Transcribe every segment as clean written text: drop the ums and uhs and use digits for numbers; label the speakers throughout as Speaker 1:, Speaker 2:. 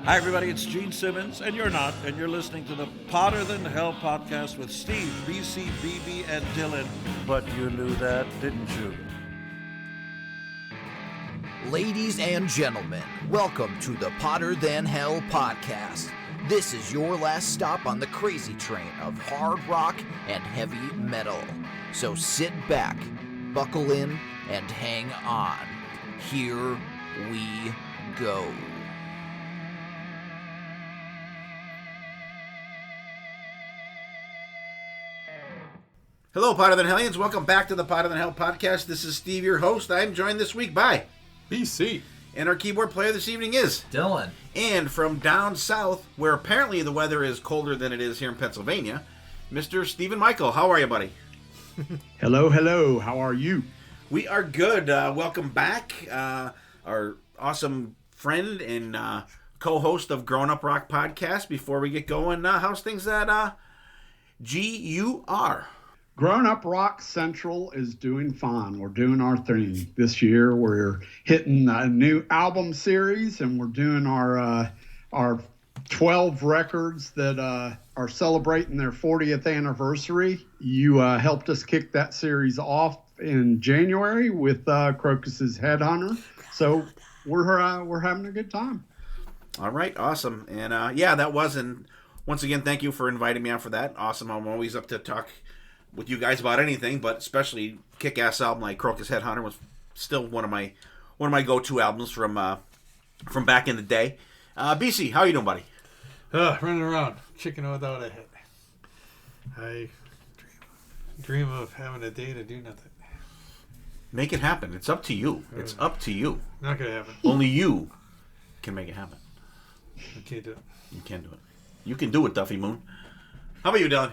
Speaker 1: Hi, everybody. It's Gene Simmons, and you're not, and you're listening to the Potter Than Hell podcast with Steve, BC, BB, and Dylan. But you knew that, didn't you?
Speaker 2: Ladies and gentlemen, welcome to the Potter Than Hell podcast. This is your last stop on the crazy train of hard rock and heavy metal. So sit back, buckle in, and hang on. Here we go.
Speaker 3: Hello, Potter Than Hellions. Welcome back to the Potter Than Hell podcast. This is Steve, your host. I'm joined this week by
Speaker 4: BC.
Speaker 3: And our keyboard player this evening is
Speaker 2: Dylan.
Speaker 3: And from down south, where apparently the weather is colder than it is here in Pennsylvania, Mr. Stephen Michael. How are you, buddy?
Speaker 4: Hello, hello. How are you?
Speaker 3: We are good. Welcome back. Our awesome friend and co-host of Growin Up Rock Podcast. Before we get going, how's things at GUR?
Speaker 4: Growin Up Rock Central is doing fine. We're doing our thing this year. We're hitting a new album series, and we're doing our 12 records that are celebrating their 40th anniversary. You helped us kick that series off in January with Crocus's Headhunter. So we're having a good time.
Speaker 3: All right, awesome. And yeah, that was. And once again, thank you for inviting me out for that. Awesome. I'm always up to talk with you guys about anything, but especially kick-ass album like Crocus Headhunter was still one of my go-to albums from back in the day. BC, how you doing, buddy?
Speaker 5: Running around, chicken without a head. I dream of having a day to do nothing.
Speaker 3: Make it happen. It's up to you. It's up to you.
Speaker 5: Not gonna happen.
Speaker 3: Only you can make it happen.
Speaker 5: I can't do it.
Speaker 3: You can do it. You can do it, Duffy Moon. How about you, Dylan?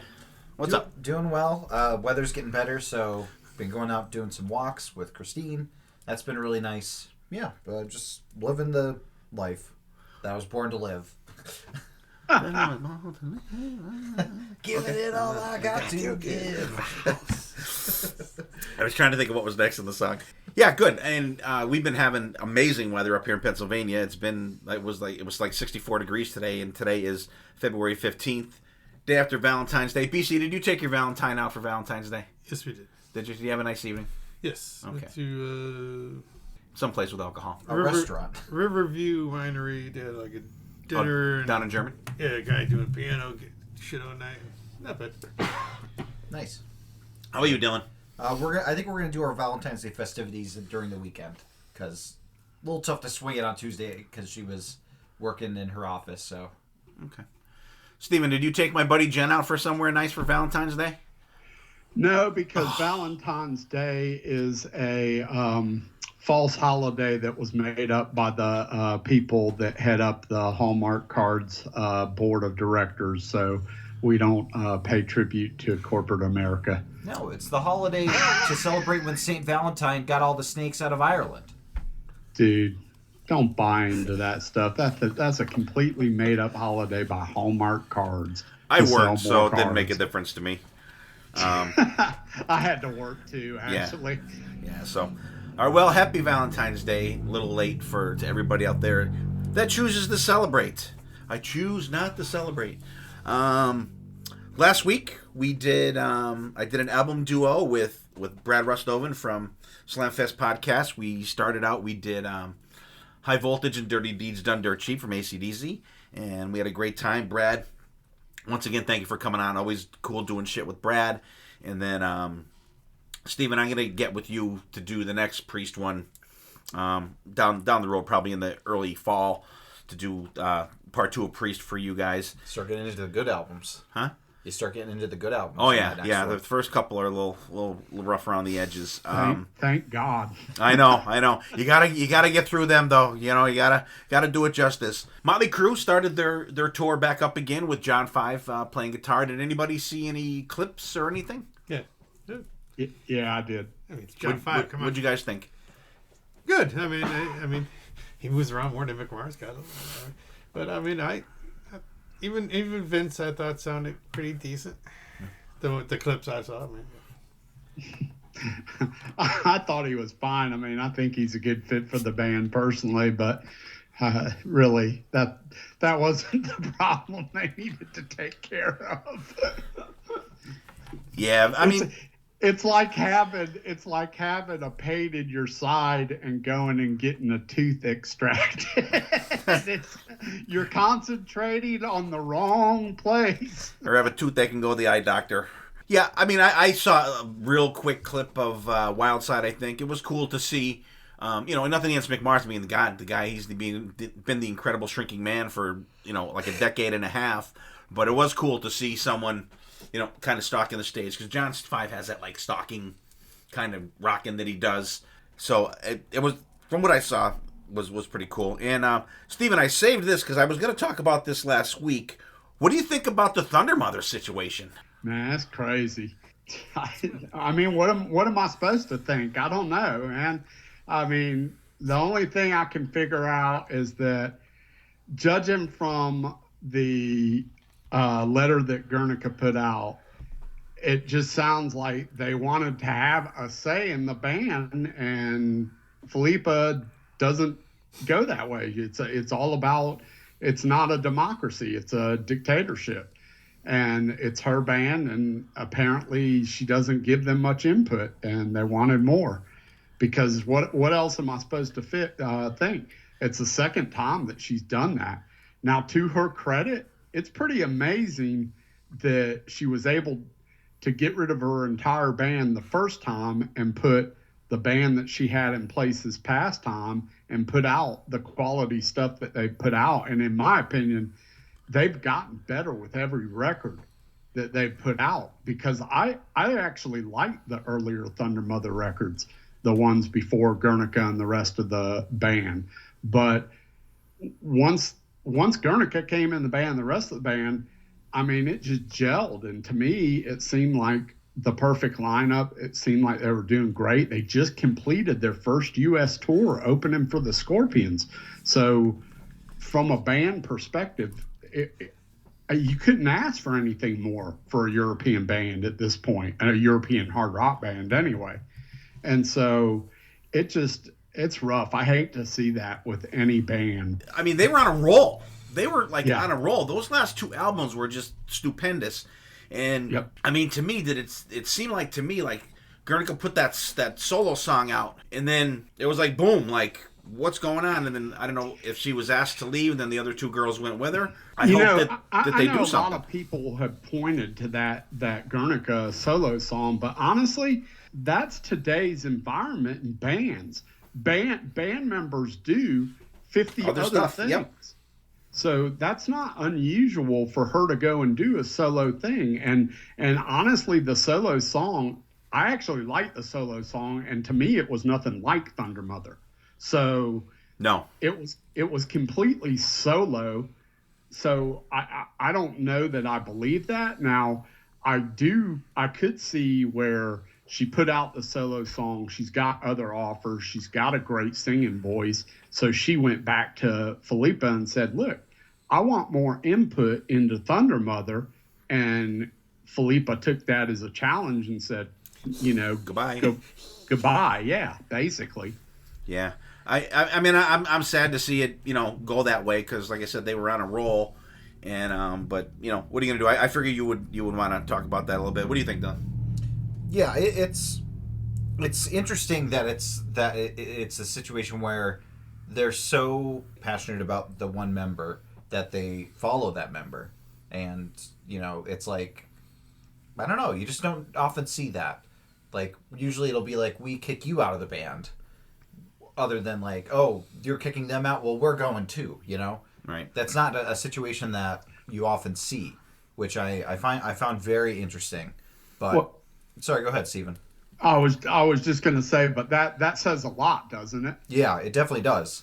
Speaker 3: What's up?
Speaker 6: Doing well. Weather's getting better, so been going out doing some walks with Christine. That's been really nice. Yeah, just living the life that I was born to live. Giving it all I got to give.
Speaker 3: I was trying to think of what was next in the song. Yeah, good. And we've been having amazing weather up here in Pennsylvania. It was like 64 degrees today, and today is February 15th. Day after Valentine's Day. BC, did you take your Valentine out for Valentine's Day?
Speaker 5: Yes, we did.
Speaker 3: Did you have a nice evening?
Speaker 5: Yes.
Speaker 3: Okay.
Speaker 5: Went to
Speaker 3: Someplace with alcohol.
Speaker 6: A restaurant.
Speaker 5: Riverview Winery. Did like a dinner.
Speaker 3: Down in Germany?
Speaker 5: Yeah, a guy doing piano shit all night. Not bad.
Speaker 6: Nice.
Speaker 3: How about you, Dylan?
Speaker 6: I think we're gonna do our Valentine's Day festivities during the weekend because a little tough to swing it on Tuesday because she was working in her office. So.
Speaker 3: Okay. Steven, did you take my buddy Jen out for somewhere nice for Valentine's Day?
Speaker 4: No, because Valentine's Day is a false holiday that was made up by the people that head up the Hallmark Cards board of directors. So we don't pay tribute to corporate America.
Speaker 6: No, it's the holiday to celebrate when St. Valentine got all the snakes out of Ireland.
Speaker 4: Dude, don't buy into that stuff. That's a completely made-up holiday by Hallmark Cards.
Speaker 3: I worked, so it didn't make a difference to me.
Speaker 4: I had to work too, actually.
Speaker 3: Yeah, so. All right, well, happy Valentine's Day. A little late to everybody out there that chooses to celebrate. I choose not to celebrate. Last week, I did an album duo with Brad Rustoven from Slamfest Podcast. We did High Voltage and Dirty Deeds Done Dirt Cheap from AC/DC, and we had a great time. Brad, once again, thank you for coming on. Always cool doing shit with Brad. And then, Steven, I'm going to get with you to do the next Priest one down the road, probably in the early fall, to do part 2 of Priest for you guys.
Speaker 6: Start getting into the good albums.
Speaker 3: Huh?
Speaker 6: You start getting into the good albums.
Speaker 3: Oh, yeah. The first couple are a little rough around the edges.
Speaker 4: Thank God.
Speaker 3: I know. You gotta get through them, though. You know, you gotta do it justice. Motley Crue started their tour back up again with John Five playing guitar. Did anybody see any clips or anything?
Speaker 5: Yeah.
Speaker 4: Yeah, I did.
Speaker 5: I mean, it's John Five. Come on.
Speaker 3: What'd you guys think?
Speaker 5: Good. I mean, he moves around more than Mick Mars got. But I mean, Even Vince, I thought sounded pretty decent. The clips I saw, man.
Speaker 4: I thought he was fine. I mean, I think he's a good fit for the band personally, but really, that wasn't the problem they needed to take care of.
Speaker 3: Yeah, I mean,
Speaker 4: it's like having a pain in your side and going and getting a tooth extracted. You're concentrating on the wrong place.
Speaker 3: or have a tooth that can go to the eye doctor. Yeah, I mean, I saw a real quick clip of Wild Side. I think it was cool to see. Nothing against McMartin being the guy. He's been the incredible shrinking man for like a decade and a half. But it was cool to see someone, kind of stalking the stage, because John 5 has that like stalking kind of rocking that he does. So it was, from what I saw, was pretty cool. And Steven, I saved this because I was going to talk about this last week. What do you think about the Thunder Mother situation?
Speaker 4: Man, that's crazy. I mean, what am I supposed to think? I don't know, man. I mean, the only thing I can figure out is that, judging from the letter that Guernica put out, it just sounds like they wanted to have a say in the band, and Philippa doesn't go that way. It's all about, it's not a democracy, it's a dictatorship. And it's her band, and apparently she doesn't give them much input, and they wanted more. Because what else am I supposed to think? It's the second time that she's done that. Now, to her credit, it's pretty amazing that she was able to get rid of her entire band the first time and put the band that she had in place this past time and put out the quality stuff that they put out. And in my opinion, they've gotten better with every record that they've put out, because I actually like the earlier Thunder Mother records, the ones before Guernica and the rest of the band. But once Guernica came in the band, the rest of the band, I mean, it just gelled. And to me, it seemed like the perfect lineup. It seemed like they were doing great. They just completed their first U.S. tour, opening for the Scorpions. So from a band perspective, you couldn't ask for anything more for a European band at this point, a European hard rock band anyway. And so it's rough. I hate to see that with any band.
Speaker 3: I mean, they were on a roll. They were on a roll. Those last two albums were just stupendous. And I mean, to me, it seemed like Guernica put that solo song out, and then it was like boom, like what's going on? And then I don't know if she was asked to leave, and then the other two girls went with her. I hope that they do something.
Speaker 4: A lot of people have pointed to that Guernica solo song, but honestly, that's today's environment in bands. Band members do 50 other
Speaker 3: stuff.
Speaker 4: things.
Speaker 3: Yep.
Speaker 4: So that's not unusual for her to go and do a solo thing. And honestly, the solo song, I actually like the solo song, and to me, it was nothing like Thunder Mother. So
Speaker 3: no,
Speaker 4: it was completely solo. So I don't know that I believe that. Now I could see where she put out the solo song. She's got other offers. She's got a great singing voice. So she went back to Philippa and said, look, I want more input into Thunder Mother. And Philippa took that as a challenge and said,
Speaker 3: goodbye.
Speaker 4: Goodbye. Yeah, basically.
Speaker 3: Yeah. I mean, I'm sad to see it, go that way, because like I said, they were on a roll. And, but, what are you going to do? I figure you would want to talk about that a little bit. What do you think, Don?
Speaker 6: Yeah, it's interesting that it's a situation where they're so passionate about the one member that they follow that member, and it's like, I don't know, you just don't often see that. Like, usually it'll be like, we kick you out of the band, other than like, oh, you're kicking them out, well, we're going too, Right. That's not a situation that you often see, which I found very interesting. But well, sorry, go ahead, Steven.
Speaker 4: I was just going to say, but that says a lot, doesn't it?
Speaker 6: Yeah, it definitely does.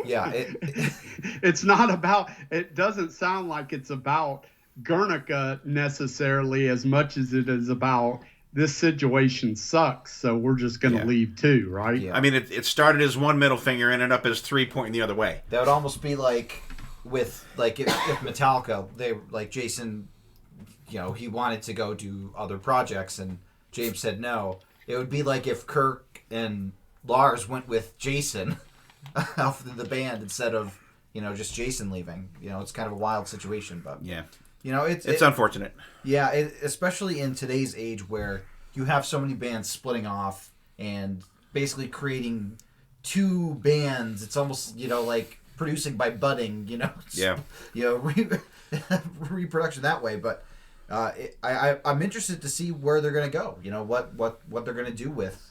Speaker 6: Yeah.
Speaker 4: It's not about, it doesn't sound like it's about Guernica necessarily as much as it is about this situation sucks, so we're just going to leave too, right?
Speaker 3: Yeah. I mean, it started as one middle finger and ended up as three pointing the other way.
Speaker 6: That would almost be like with, like, if Metallica, they, like, Jason, he wanted to go do other projects and James said no. It would be like if Kirk and Lars went with Jason off the band instead of, just Jason leaving. It's kind of a wild situation, but
Speaker 3: Yeah.
Speaker 6: It's
Speaker 3: Unfortunate.
Speaker 6: Yeah, especially in today's age where you have so many bands splitting off and basically creating two bands. It's almost, like producing by budding,
Speaker 3: Yeah.
Speaker 6: Reproduction that way. But I'm interested to see where they're going to go. What they're going to do with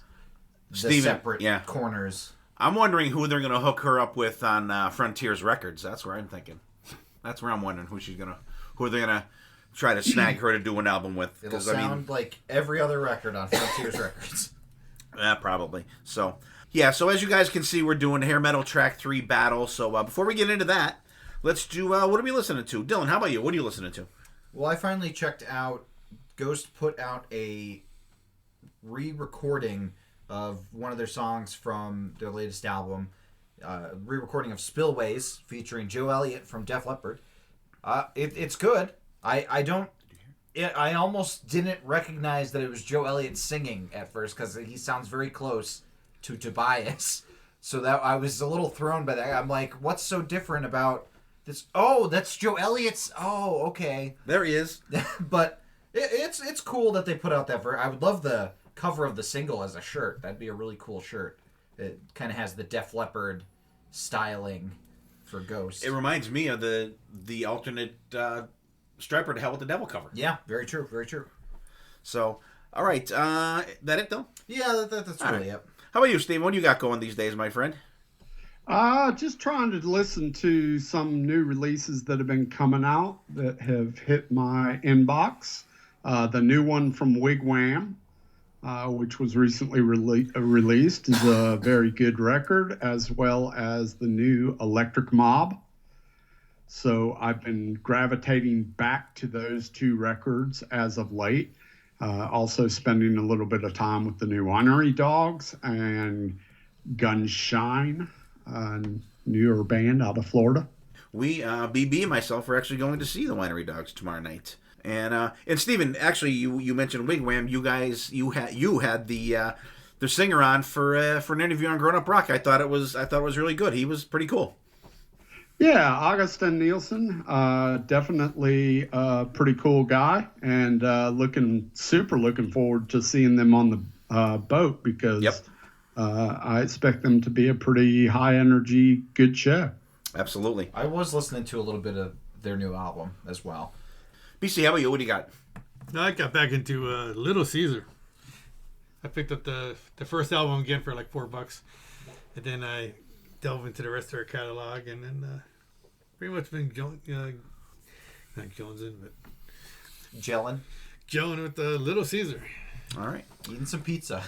Speaker 6: the separate corners.
Speaker 3: I'm wondering who they're going to hook her up with on Frontiers Records. That's where I'm thinking. That's where I'm wondering who they're going to try to snag her to do an album with.
Speaker 6: It'll sound like every other record on Frontiers Records.
Speaker 3: Yeah, probably. So as you guys can see, we're doing Hair Metal Track 3 Battle. So before we get into that, let's do, what are we listening to? Dylan, how about you? What are you listening to?
Speaker 6: Well, I finally checked out, Ghost put out a re-recording of one of their songs from their latest album, re-recording of Spillways, featuring Joe Elliott from Def Leppard. It's good. I almost didn't recognize that it was Joe Elliott singing at first because he sounds very close to Tobias. So that I was a little thrown by that. I'm like, what's so different about this? Oh, that's Joe Elliott's. Oh, okay.
Speaker 3: There he is.
Speaker 6: But it's cool that they put out that. I would love the cover of the single as a shirt. That'd be a really cool shirt. It kind of has the Def Leppard styling for Ghost.
Speaker 3: It reminds me of the alternate Striper to Hell with the Devil cover.
Speaker 6: Yeah, very true, very true.
Speaker 3: So, all right, that it though?
Speaker 6: Yeah, that's really it.
Speaker 3: How about you, Steve? What do you got going these days, my friend?
Speaker 4: Just trying to listen to some new releases that have been coming out that have hit my inbox. The new one from Wigwam, which was recently released, is a very good record, as well as the new Electric Mob. So I've been gravitating back to those two records as of late. Also spending a little bit of time with the new Winery Dogs and Gunshine, a newer band out of Florida.
Speaker 3: We, BB and myself, are actually going to see the Winery Dogs tomorrow night. And Steven, actually, you mentioned Wigwam. You guys, you had the singer on for an interview on Growin Up Rock. I thought it was really good. He was pretty cool.
Speaker 4: Yeah, Augustin Nielsen, definitely a pretty cool guy, and looking forward to seeing them on the boat because I expect them to be a pretty high energy, good show.
Speaker 3: Absolutely.
Speaker 6: I was listening to a little bit of their new album as well.
Speaker 3: BC, how about you? What do you got?
Speaker 5: I got back into Little Caesar. I picked up the first album again for like $4, and then I delve into the rest of their catalog, and then pretty much been not jonesing, but gelling with the Little Caesar.
Speaker 3: All right,
Speaker 6: eating some pizza.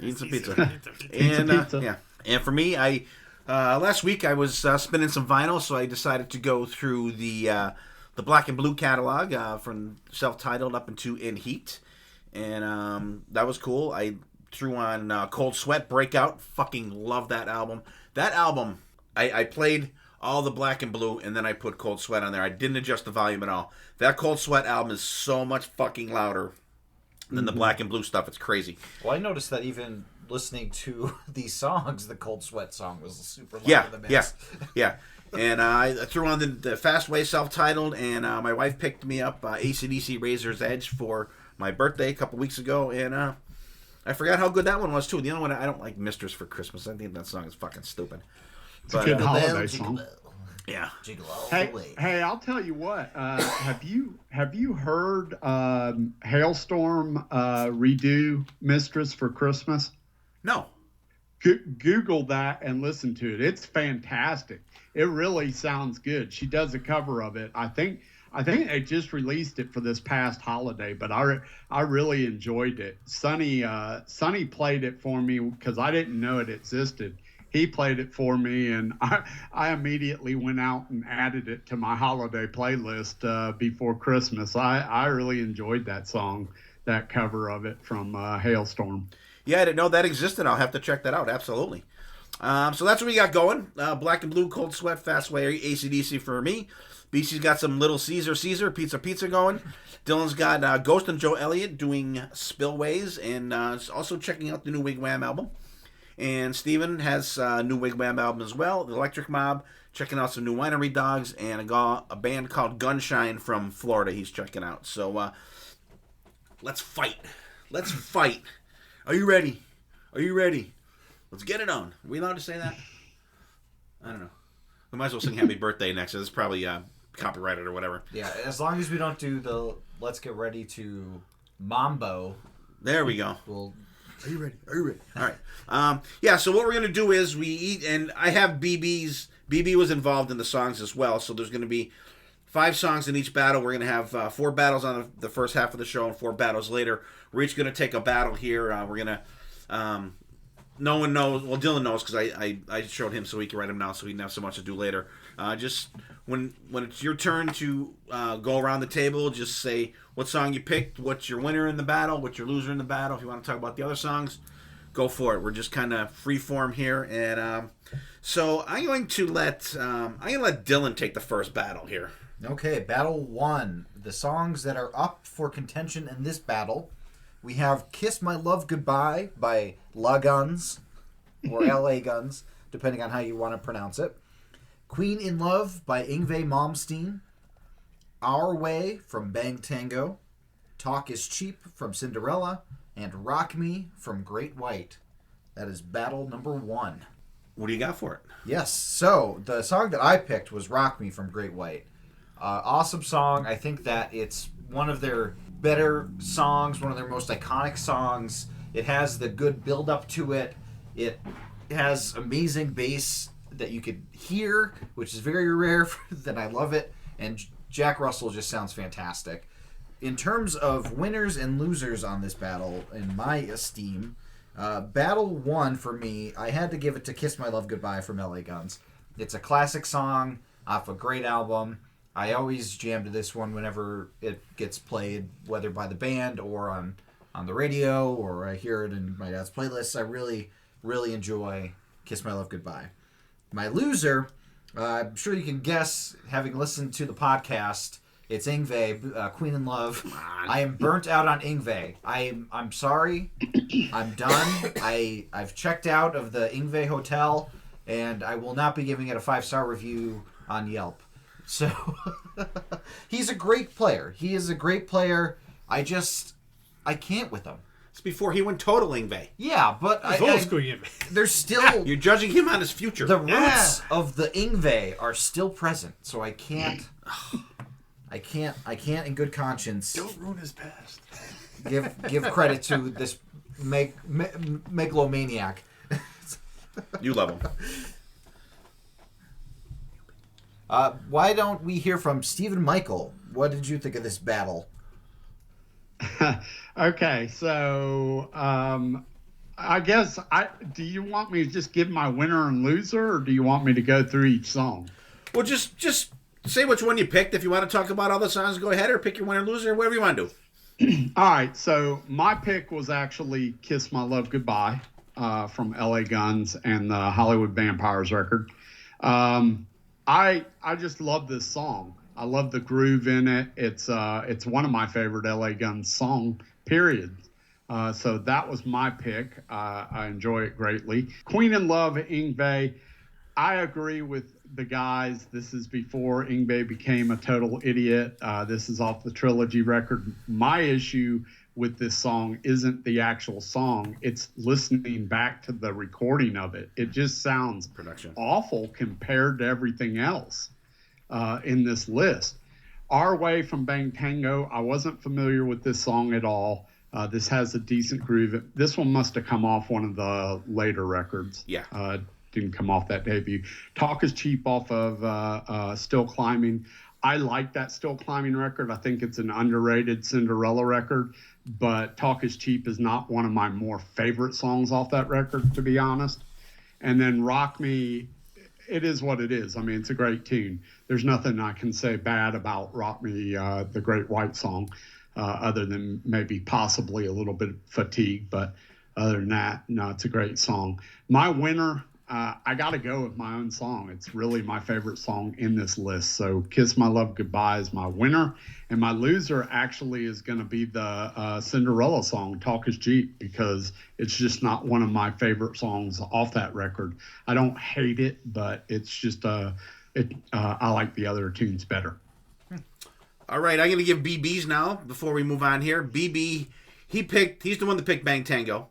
Speaker 3: And for me, I last week I was spinning some vinyl, so I decided to go through the Black and Blue catalog from self-titled up into In Heat, and that was cool. I threw on Cold Sweat Breakout. Fucking love that album. That album, I played all the Black and Blue, and then I put Cold Sweat on there. I didn't adjust the volume at all. That Cold Sweat album is so much fucking louder than the Black and Blue stuff. It's crazy.
Speaker 6: Well, I noticed that even listening to these songs, the Cold Sweat song was super loud in the mix.
Speaker 3: Yeah. And I threw on the Fastway self-titled, and my wife picked me up AC/DC Razor's Edge for my birthday a couple weeks ago, and I forgot how good that one was, too. The other one, I don't like Mistress for Christmas. I think that song is fucking stupid.
Speaker 4: It's a good holiday song.
Speaker 3: Yeah.
Speaker 4: Hey, I'll tell you what. Have you heard Hailstorm redo Mistress for Christmas?
Speaker 3: No.
Speaker 4: Google that and listen to it. It's fantastic. It really sounds good. She does a cover of it. I think they just released it for this past holiday, but I really enjoyed it. Sonny played it for me because I didn't know it existed. He played it for me, and I immediately went out and added it to my holiday playlist before Christmas. I really enjoyed that song, that cover of it from Hailstorm.
Speaker 3: Yeah, I didn't know that existed. I'll have to check that out. Absolutely. So that's what we got going. Black and Blue, Cold Sweat, Fastway, AC/DC for me. BC's got some Little Caesar, Pizza going. Dylan's got Ghost and Joe Elliott doing Spillways, and also checking out the new Wigwam album. And Steven has a new Wigwam album as well, The Electric Mob, checking out some new Winery Dogs, and a band called Gunshine from Florida he's checking out. So let's fight. Let's fight. Are you ready? Are you ready? Let's get it on. Are we allowed to say that? I don't know. We might as well sing Happy Birthday next. It's probably copyrighted or whatever.
Speaker 6: Yeah, as long as we don't do the Let's Get Ready to Mambo.
Speaker 3: There we go.
Speaker 6: Are you ready? Are you ready?
Speaker 3: All right. So what we're going to do is we eat, and I have BB was involved in the songs as well, so there's going to be 5 songs in each battle. We're going to have 4 battles on the first half of the show and 4 battles later. We're each going to take a battle here. We're going to... no one knows. Well, Dylan knows because I showed him so he can write them down so he didn't have so much to do later. Just when it's your turn to go around the table, just say what song you picked, what's your winner in the battle, what's your loser in the battle. If you want to talk about the other songs, go for it. We're just kind of free form here, and so I'm going to let Dylan take the first battle here.
Speaker 6: Okay, battle 1. The songs that are up for contention in this battle. We have Kiss My Love Goodbye by La Guns, or L.A. Guns, depending on how you want to pronounce it. Queen in Love by Yngwie Malmsteen. Our Way from Bang Tango. Talk is Cheap from Cinderella. And Rock Me from Great White. That is battle number 1.
Speaker 3: What do you got for it?
Speaker 6: Yes, so the song that I picked was Rock Me from Great White. Awesome song. I think that it's one of their better songs, one of their most iconic songs. It has the good build up to it. It has amazing bass that you could hear, which is very rare, that I love it. And Jack Russell just sounds fantastic. In terms of winners and losers on this battle, in my esteem, battle 1 for me, I had to give it to Kiss My Love Goodbye from LA Guns. It's a classic song off a great album. I always jam to this one whenever it gets played, whether by the band or on the radio, or I hear it in my dad's playlists. I really, really enjoy Kiss My Love Goodbye. My loser, I'm sure you can guess, having listened to the podcast, it's Yngwie, Queen in Love. I am burnt out on Yngwie. I'm sorry. I'm done. I've checked out of the Yngwie Hotel, and I will not be giving it a 5-star review on Yelp. So, he's a great player. He is a great player. I can't with him.
Speaker 3: It's before he went total Yngwie.
Speaker 6: Yeah, but
Speaker 5: Old school Yngwie.
Speaker 6: there's still...
Speaker 3: You're judging him on his future.
Speaker 6: The roots of the Yngwie are still present, so I can't in good conscience...
Speaker 5: Don't ruin his past.
Speaker 6: give credit to this megalomaniac.
Speaker 3: You love him.
Speaker 6: Why don't we hear from Stephen Michael? What did you think of this battle?
Speaker 4: Okay, so I guess do you want me to just give my winner and loser, or do you want me to go through each song?
Speaker 3: Well, just say which one you picked. If you want to talk about all the songs, go ahead, or pick your winner and loser, whatever you want to do.
Speaker 4: All right, so my pick was actually Kiss My Love Goodbye from LA Guns and the Hollywood Vampires record. I just love this song. I love the groove in it. It's one of my favorite LA Guns song, period. So that was my pick. I enjoy it greatly. Queen in Love, Yngwie. I agree with the guys. This is before Yngwie became a total idiot. This is off the Trilogy record. My issue with this song isn't the actual song. It's listening back to the recording of it. It just sounds awful compared to everything else in this list. Our Way from Bang Tango, I wasn't familiar with this song at all. This has a decent groove. This one must have come off one of the later records.
Speaker 3: Yeah.
Speaker 4: Didn't come off that debut. Talk is Cheap off of Still Climbing. I like that Still Climbing record. I think it's an underrated Cinderella record, but Talk is Cheap is not one of my more favorite songs off that record, to be honest. And then Rock Me, it is what it is. I mean, it's a great tune. There's nothing I can say bad about Rock Me, the Great White song, other than maybe possibly a little bit of fatigue. But other than that, no, it's a great song. My winner, I got to go with my own song. It's really my favorite song in this list. So Kiss My Love Goodbye is my winner. And my loser actually is going to be the Cinderella song, Talk is Cheap, because it's just not one of my favorite songs off that record. I don't hate it, but it's just I like the other tunes better.
Speaker 3: All right, I'm going to give BB's now before we move on here. BB, he's the one that picked Bang Tango.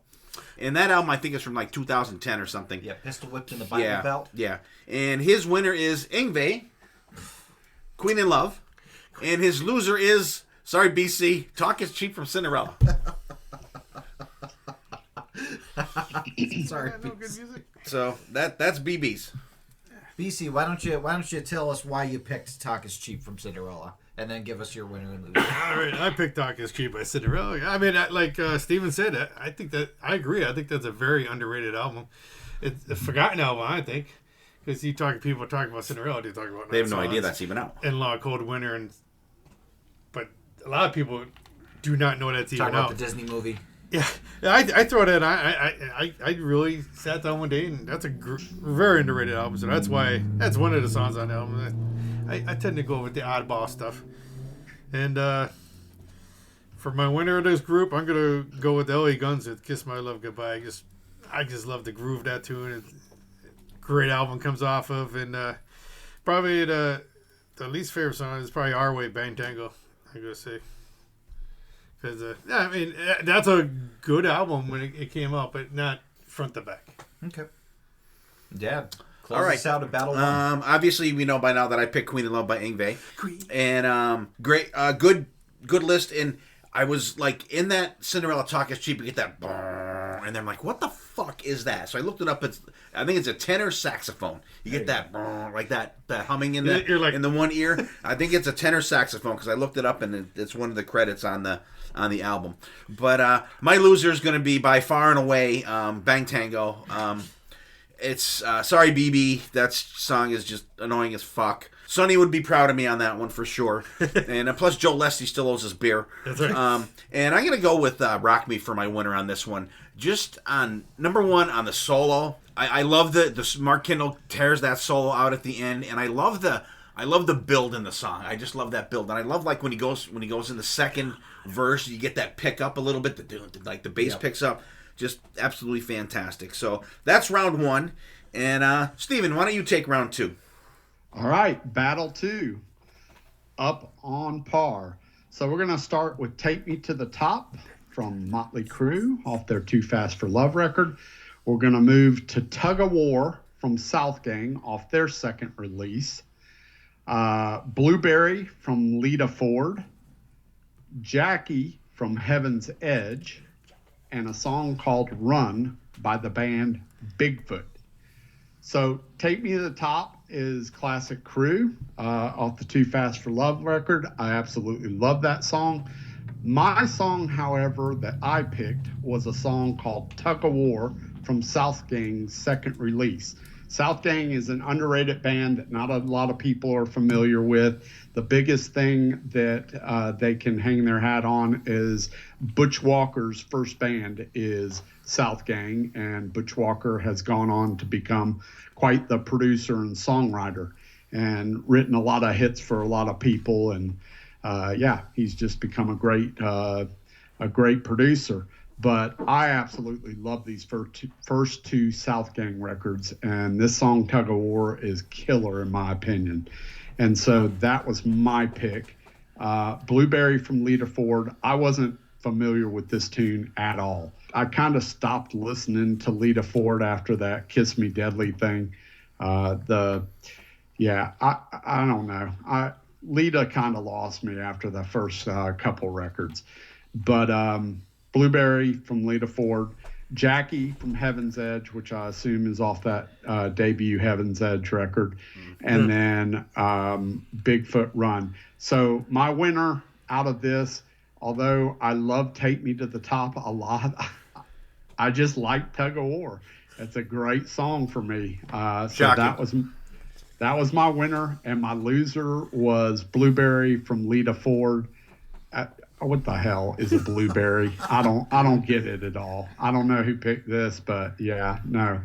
Speaker 3: And that album, I think, is from like 2010 or something.
Speaker 6: Yeah, Pistol Whipped in the Bible Belt.
Speaker 3: Yeah. And his winner is Yngwie, Queen in Love. And his loser is, sorry, BC, Talk is Cheap from Cinderella.
Speaker 6: Sorry,
Speaker 5: No good music.
Speaker 3: So that's BB's.
Speaker 6: BC, why don't you tell us why you picked Talk is Cheap from Cinderella, and then give us your winner and loser.
Speaker 5: All right, I picked Talk is Cheap by Cinderella. I mean, like Steven said, I agree. I think that's a very underrated album. It's a forgotten album, I think, because people talk about Cinderella, they talk about
Speaker 3: They have no idea that's even out.
Speaker 5: In-Law, Cold Winter, but a lot of people do not know that's even
Speaker 6: Talk
Speaker 5: out.
Speaker 6: about the Disney movie.
Speaker 5: Yeah, I throw it in. I really sat down one day, and that's a very underrated album. So that's one of the songs on the album. I tend to go with the oddball stuff. And for my winner of this group, I'm gonna go with LA Guns with "Kiss My Love Goodbye." I just love the groove of that tune. It's a great album comes off of, and probably the least favorite song is probably "Our Way" Bang Tango. I'm gonna say. Because, I mean, that's a good album when it came out, but not front to back.
Speaker 6: Okay. Dad, close
Speaker 3: All right.
Speaker 6: us out of Battle 1.
Speaker 3: Obviously, we know by now that I picked Queen in Love by Yngwie. And great, good list. And I was like, in that Cinderella Talk is Cheap, you get that, and then I'm like, what the fuck is that? So I looked it up. I think it's a tenor saxophone. You get that, like that humming in in the one ear. I think it's a tenor saxophone because I looked it up and it's one of the credits on the album. But my loser is going to be by far and away Bang Tango. It's sorry BB, that song is just annoying as fuck. Sonny would be proud of me on that one for sure. And plus Joe Leslie still owes us beer.
Speaker 5: That's right.
Speaker 3: And I'm going to go with Rock Me for my winner on this one. Just on number one on the solo. I love the Mark Kindle tears that solo out at the end, and I love the build in the song. I just love that build, and I love like when he goes in the second verse, you get that pick up a little bit. The bass picks up, just absolutely fantastic. So that's round one, and Steven, why don't you take round two?
Speaker 4: All right, Battle 2, Up on Par. So we're going to start with Take Me to the Top from Motley Crue off their Too Fast for Love record. We're going to move to Tug of War from South Gang off their second release. Blueberry from Lita Ford. Jackie from Heaven's Edge. And a song called Run by the band Bigfoot. So Take Me to the Top is classic Crue off the Too Fast for Love record. I absolutely love that song. My song, however, that I picked was a song called Tug of War from South Gang's second release. South Gang is an underrated band that not a lot of people are familiar with. The biggest thing that they can hang their hat on is Butch Walker's first band is South Gang, and Butch Walker has gone on to become quite the producer and songwriter and written a lot of hits for a lot of people. And he's just become a great producer. But I absolutely love these first two South Gang records, and this song, Tug of War, is killer in my opinion. And so that was my pick. Blueberry from Lita Ford. I wasn't familiar with this tune at all. I kind of stopped listening to Lita Ford after that Kiss Me Deadly thing. I don't know. Lita kind of lost me after the first couple records. But Blueberry from Lita Ford, Jackie from Heaven's Edge, which I assume is off that debut Heaven's Edge record, and then Bigfoot Run. So my winner out of this, although I love Take Me to the Top a lot, I just like Tug of War. It's a great song for me. So that was my winner, and my loser was Blueberry from Lita Ford. What the hell is a blueberry? I don't get it at all. I don't know who picked this, but yeah, no.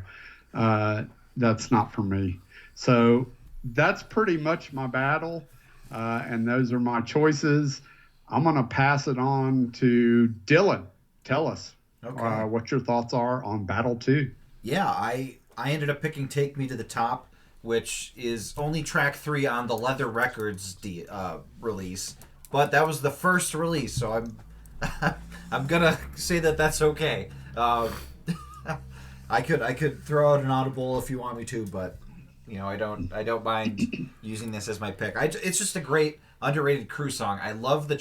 Speaker 4: that's not for me. So that's pretty much my battle, and those are my choices. I'm going to pass it on to Dylan. Tell us what your thoughts are on Battle 2.
Speaker 6: Yeah, I ended up picking Take Me to the Top, which is only track 3 on the Leather Records release, but that was the first release, so I'm gonna say that that's okay. I could throw out an audible if you want me to, but I don't mind using this as my pick. It's just a great underrated crew song. I love the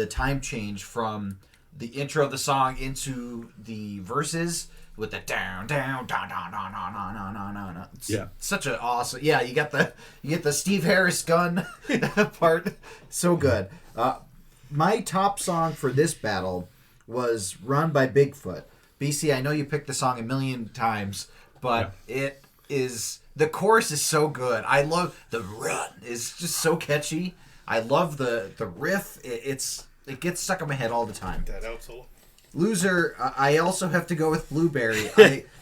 Speaker 6: time change from the intro of the song into the verses with the down down down down down down down down down down.
Speaker 4: Yeah,
Speaker 6: such an awesome. Yeah, you get the Steve Harris gun part. So good. My top song for this battle was "Run" by Bigfoot. BC, I know you picked the song a million times, but it is, the chorus is so good. I love the run. It's just so catchy. I love the riff. It gets stuck in my head all the time.
Speaker 5: That out solo.
Speaker 6: Loser, I also have to go with Blueberry.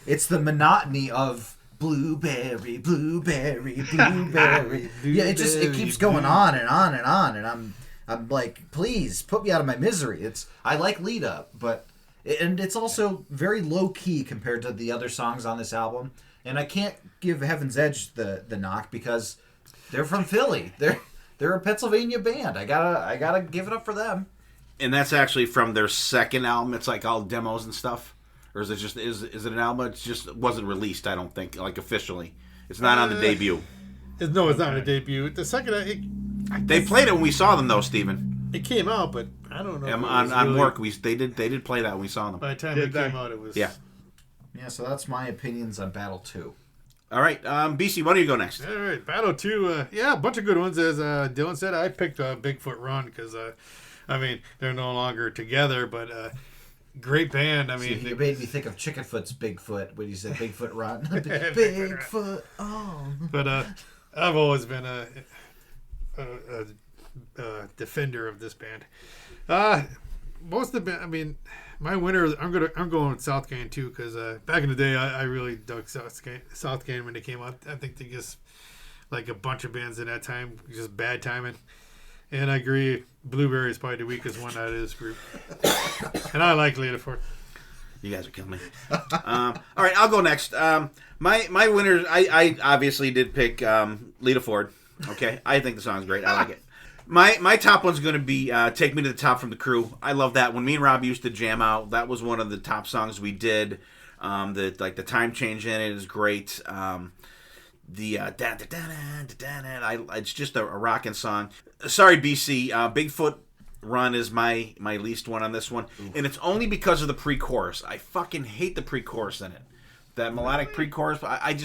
Speaker 6: It's the monotony of blueberry, blueberry, blueberry. Yeah, it keeps going on and on and on, and I'm like, please put me out of my misery. I like Lita, and it's also very low key compared to the other songs on this album. And I can't give Heaven's Edge the knock because they're from Philly. They're a Pennsylvania band. I gotta give it up for them.
Speaker 3: And that's actually from their second album. It's like all demos and stuff, or is it just is it an album? It just wasn't released, I don't think, like officially. It's not on the debut.
Speaker 5: No, it's not a debut. The second
Speaker 3: They played it when we saw them, though, Steven.
Speaker 5: it came out, but I don't know.
Speaker 3: On work, they did play that when we saw them.
Speaker 5: By the time it came out, it was
Speaker 3: Yeah.
Speaker 6: So that's my opinions on Battle 2.
Speaker 3: All right, BC, why don't you go next?
Speaker 5: All right, Battle 2. A bunch of good ones. As Dylan said, I picked Bigfoot Run because, they're no longer together, but great band.
Speaker 6: You made me think of Chickenfoot's Bigfoot when you said Bigfoot Run. Bigfoot on.
Speaker 5: But I've always been a defender of this band. Most of the band, my winner, I'm going with Southgate too, because back in the day, I really dug Southgate when they came out. I think they just, like a bunch of bands at that time, just bad timing. And I agree, Blueberries is probably the weakest one out of this group. And I like Lita Ford.
Speaker 3: You guys are killing me. All right, I'll go next. My winners, I obviously did pick Lita Ford. Okay, I think the song's great. I like it. My top one's going to be "Take Me to the Top" from The Crew. I love that. When me and Rob used to jam out, that was one of the top songs we did. The time change in it is great. It's just a rocking song. Sorry, BC. Bigfoot Run is my least one on this one, and it's only because of the pre-chorus. I fucking hate the pre-chorus in it. That melodic pre-chorus. I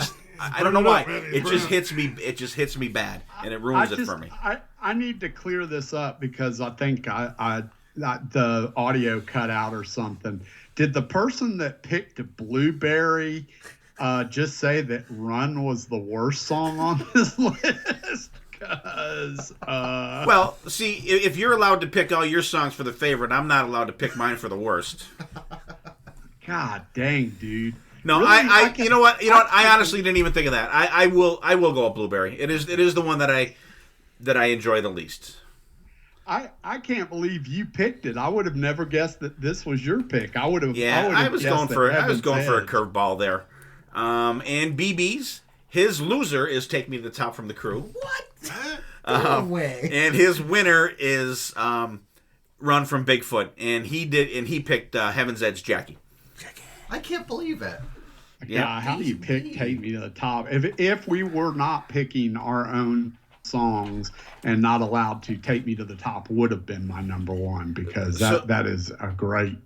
Speaker 3: don't know why. It just hits me. It just hits me bad, and it ruins it for me.
Speaker 4: I need to clear this up because I think the audio cut out or something. Did the person that picked Blueberry just say that Run was the worst song on this list? Because
Speaker 3: well, see, if you're allowed to pick all your songs for the favorite, I'm not allowed to pick mine for the worst.
Speaker 4: God dang, dude.
Speaker 3: No, really? You know what? I honestly didn't even think of that. I will go with Blueberry. It is the one that I enjoy the least.
Speaker 4: I can't believe you picked it. I would have never guessed that this was your pick. I was
Speaker 3: going for a curveball there. And BB's his loser is "Take Me to the Top" from The Crew.
Speaker 6: What? No way.
Speaker 3: And his winner is "Run" from Bigfoot, and he picked Heaven's Edge Jackie.
Speaker 6: I can't believe it.
Speaker 4: Yeah, how do you pick "Take Me to the Top"? If we were not picking our own songs and not allowed to, "Take Me to the Top" would have been my number one because that is a great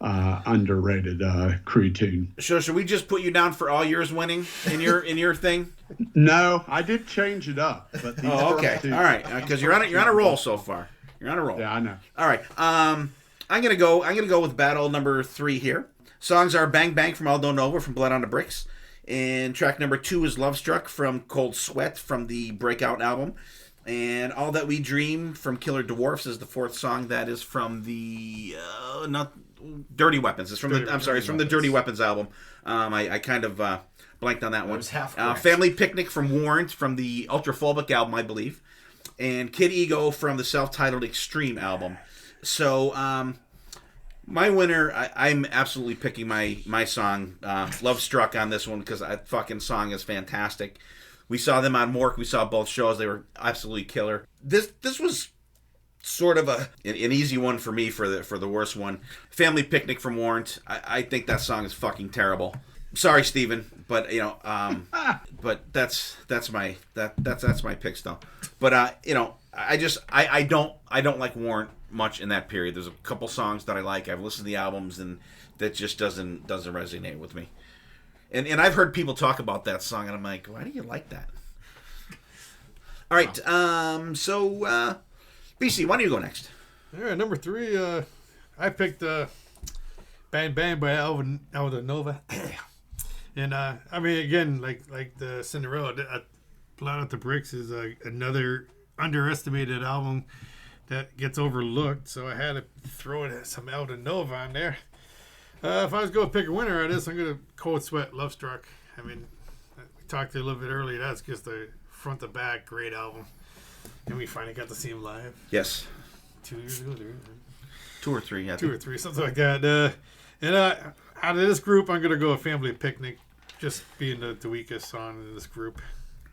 Speaker 4: underrated Crew tune.
Speaker 3: So should we just put you down for all yours winning in your thing?
Speaker 4: No, I did change it up. But these
Speaker 3: okay, all right, because you're on a roll so far. You're on a roll.
Speaker 4: Yeah, I know.
Speaker 3: All right, I'm gonna go with battle number 3 here. Songs are "Bang Bang" from Aldo Nova from Blood on the Bricks, and track number 2 is "Love Struck" from Cold Sweat from the Breakout album, and "All That We Dream" from Killer Dwarfs is the 4th song. That is from the not Dirty Weapons. It's from the Dirty Weapons album. I kind of Blanked on that one.
Speaker 6: was half correct.
Speaker 3: Family Picnic from Warrant from the Ultraphobic album, I believe. And Kid Ego from the self-titled Extreme album. So, my winner, I'm absolutely picking my song, Love Struck, on this one because that fucking song is fantastic. We saw them on Mork. We saw both shows. They were absolutely killer. This was sort of an easy one for me for the worst one. Family Picnic from Warrant. I think that song is fucking terrible. Sorry, Steven, but but that's my pick still. But I don't like Warrant much in that period. There's a couple songs that I like. I've listened to the albums, and that just doesn't resonate with me. And I've heard people talk about that song, and I'm like, why do you like that? All right, so BC, why don't you go next?
Speaker 5: All right, number 3, I picked Bang Bang by Alvin Nova. And I mean, again, like the Cinderella, Blood at the Bricks is another underestimated album that gets overlooked. So I had to throw some Alvin Nova on there. If I was going to pick a winner on this, I'm going to Cold Sweat, Love Struck. I mean, we talked a little bit earlier. That's just a front to back great album. And we finally got to see him live.
Speaker 3: Yes.
Speaker 5: 2 years ago.
Speaker 3: 2 or 3, yeah.
Speaker 5: 2 or 3, something like that. And out of this group, I'm going to go a Family Picnic, just being the weakest song in this group.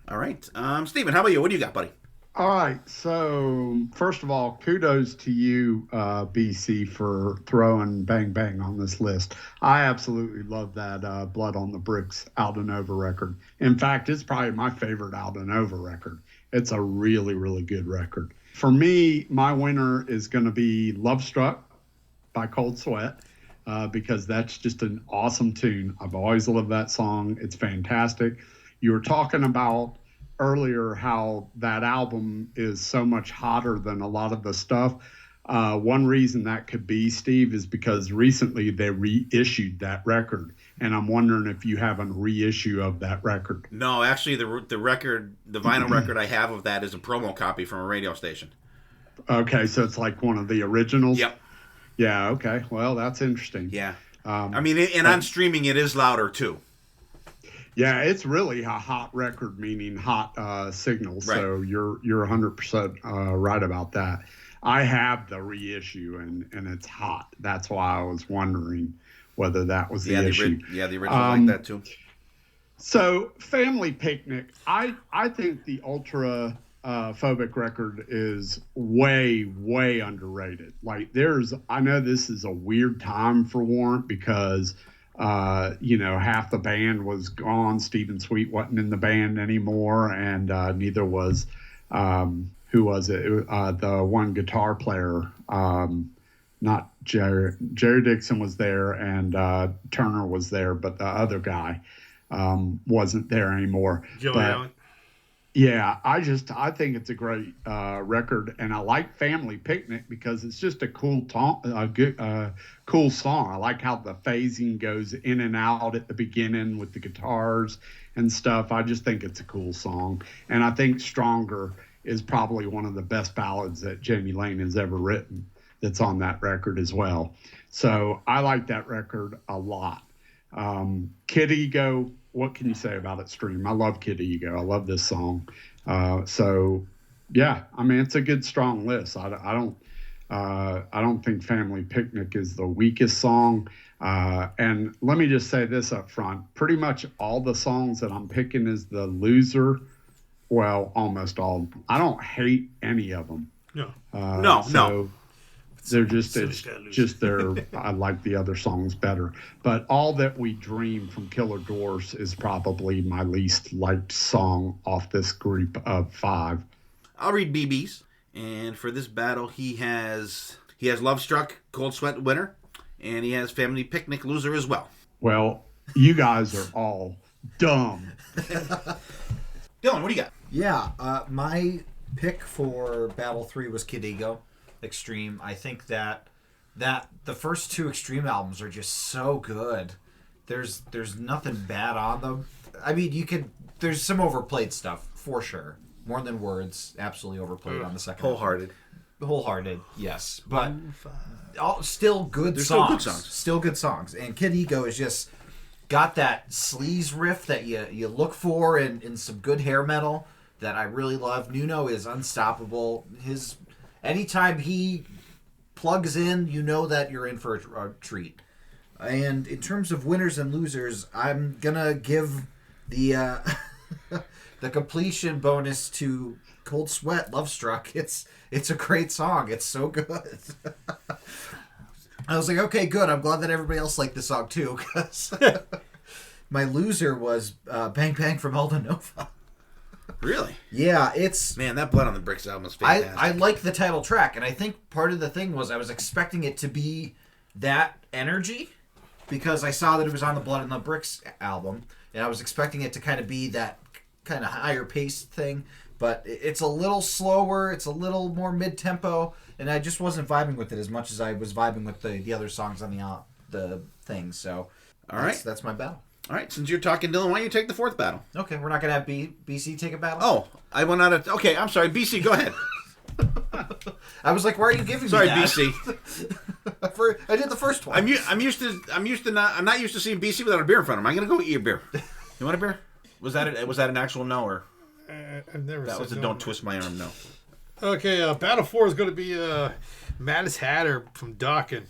Speaker 3: All right. Steven, how about you? What do you got, buddy?
Speaker 4: All right. So, first of all, kudos to you, BC, for throwing Bang Bang on this list. I absolutely love that Blood on the Bricks Aldenova record. In fact, it's probably my favorite Aldenova record. It's a really, really good record. For me, my winner is going to be Love Struck by Cold Sweat. Because that's just an awesome tune. I've always loved that song. It's fantastic. You were talking about earlier how that album is so much hotter than a lot of the stuff. One reason that could be, Steve, is because recently they reissued that record. And I'm wondering if you have a reissue of that record.
Speaker 3: No, actually, the vinyl record I have of that is a promo copy from a radio station.
Speaker 4: Okay, so it's like one of the originals?
Speaker 3: Yep.
Speaker 4: Yeah, okay. Well, that's interesting.
Speaker 3: Yeah. I mean, and on streaming, it is louder, too.
Speaker 4: Yeah, it's really a hot record, meaning hot signal. Right. So you're 100% right about that. I have the reissue, and it's hot. That's why I was wondering whether that was the issue.
Speaker 3: The original like that, too.
Speaker 4: So, Family Picnic, I think the Ultra... phobic record is way underrated. Like I know this is a weird time for Warrant because half the band was gone. Stephen Sweet wasn't in the band anymore, and neither was who was it? The one guitar player, not Jerry Dixon was there, and Turner was there, but the other guy wasn't there anymore.
Speaker 5: Joey Allen.
Speaker 4: Yeah, I think it's a great record, and I like Family Picnic because it's just a cool song. I like how the phasing goes in and out at the beginning with the guitars and stuff. I just think it's a cool song, and I think Stronger is probably one of the best ballads that Jamie Lane has ever written. That's on that record as well. So I like that record a lot. Kid Ego. What can you say about it, Stream? I love Kid Ego. I love this song. So, yeah, I mean, it's a good, strong list. I don't think Family Picnic is the weakest song. And let me just say this up front. Pretty much all the songs that I'm picking is the loser. Well, almost all. I don't hate any of them.
Speaker 5: No.
Speaker 3: No.
Speaker 4: They're I like the other songs better. But All That We Dream from Killer Doors is probably my least liked song off this group of 5.
Speaker 3: I'll read BB's. And for this battle, he has Love Struck, Cold Sweat winner, and he has Family Picnic loser as well.
Speaker 4: Well, you guys are all dumb.
Speaker 3: Dylan, what do you got?
Speaker 6: Yeah, my pick for Battle 3 was Kid Ego. Extreme. I think that the first 2 Extreme albums are just so good. There's nothing bad on them. I mean, there's some overplayed stuff for sure. More Than Words, absolutely overplayed on the second. Wholehearted, yes, but still good songs.
Speaker 3: Still good songs.
Speaker 6: Still good songs. And Kid Ego is just got that sleaze riff that you look for in some good hair metal that I really love. Nuno is unstoppable. Anytime he plugs in, you know that you're in for a treat. And in terms of winners and losers, I'm gonna give the the completion bonus to Cold Sweat, Love Struck. It's a great song. It's so good. I was like, okay, good. I'm glad that everybody else liked the song too, because my loser was Bang Bang from Aldo Nova.
Speaker 3: Really?
Speaker 6: Yeah, it's...
Speaker 3: Man, that Blood on the Bricks album is fantastic.
Speaker 6: I like the title track, and I think part of the thing was I was expecting it to be that energy, because I saw that it was on the Blood on the Bricks album, and I was expecting it to kind of be that kind of higher paced thing, but it's a little slower, it's a little more mid-tempo, and I just wasn't vibing with it as much as I was vibing with the other songs on the thing, so
Speaker 3: all right,
Speaker 6: that's my battle.
Speaker 3: All right, since you're talking, Dylan, why don't you take the fourth battle?
Speaker 6: Okay, we're not going to have BC take a battle?
Speaker 3: Oh, I went out of... Okay, I'm sorry. BC, go ahead.
Speaker 6: I was like, why are you giving
Speaker 3: Sorry,
Speaker 6: me that?
Speaker 3: BC.
Speaker 6: I did the first one.
Speaker 3: I'm not used to seeing BC without a beer in front of him. I'm going to go eat your beer. You want a beer? Was that an actual no, or...
Speaker 5: I've never
Speaker 3: that
Speaker 5: said
Speaker 3: was a
Speaker 5: no.
Speaker 3: don't twist my arm no.
Speaker 5: Okay, Battle 4 is going to be Mattis Hatter from Dawkin.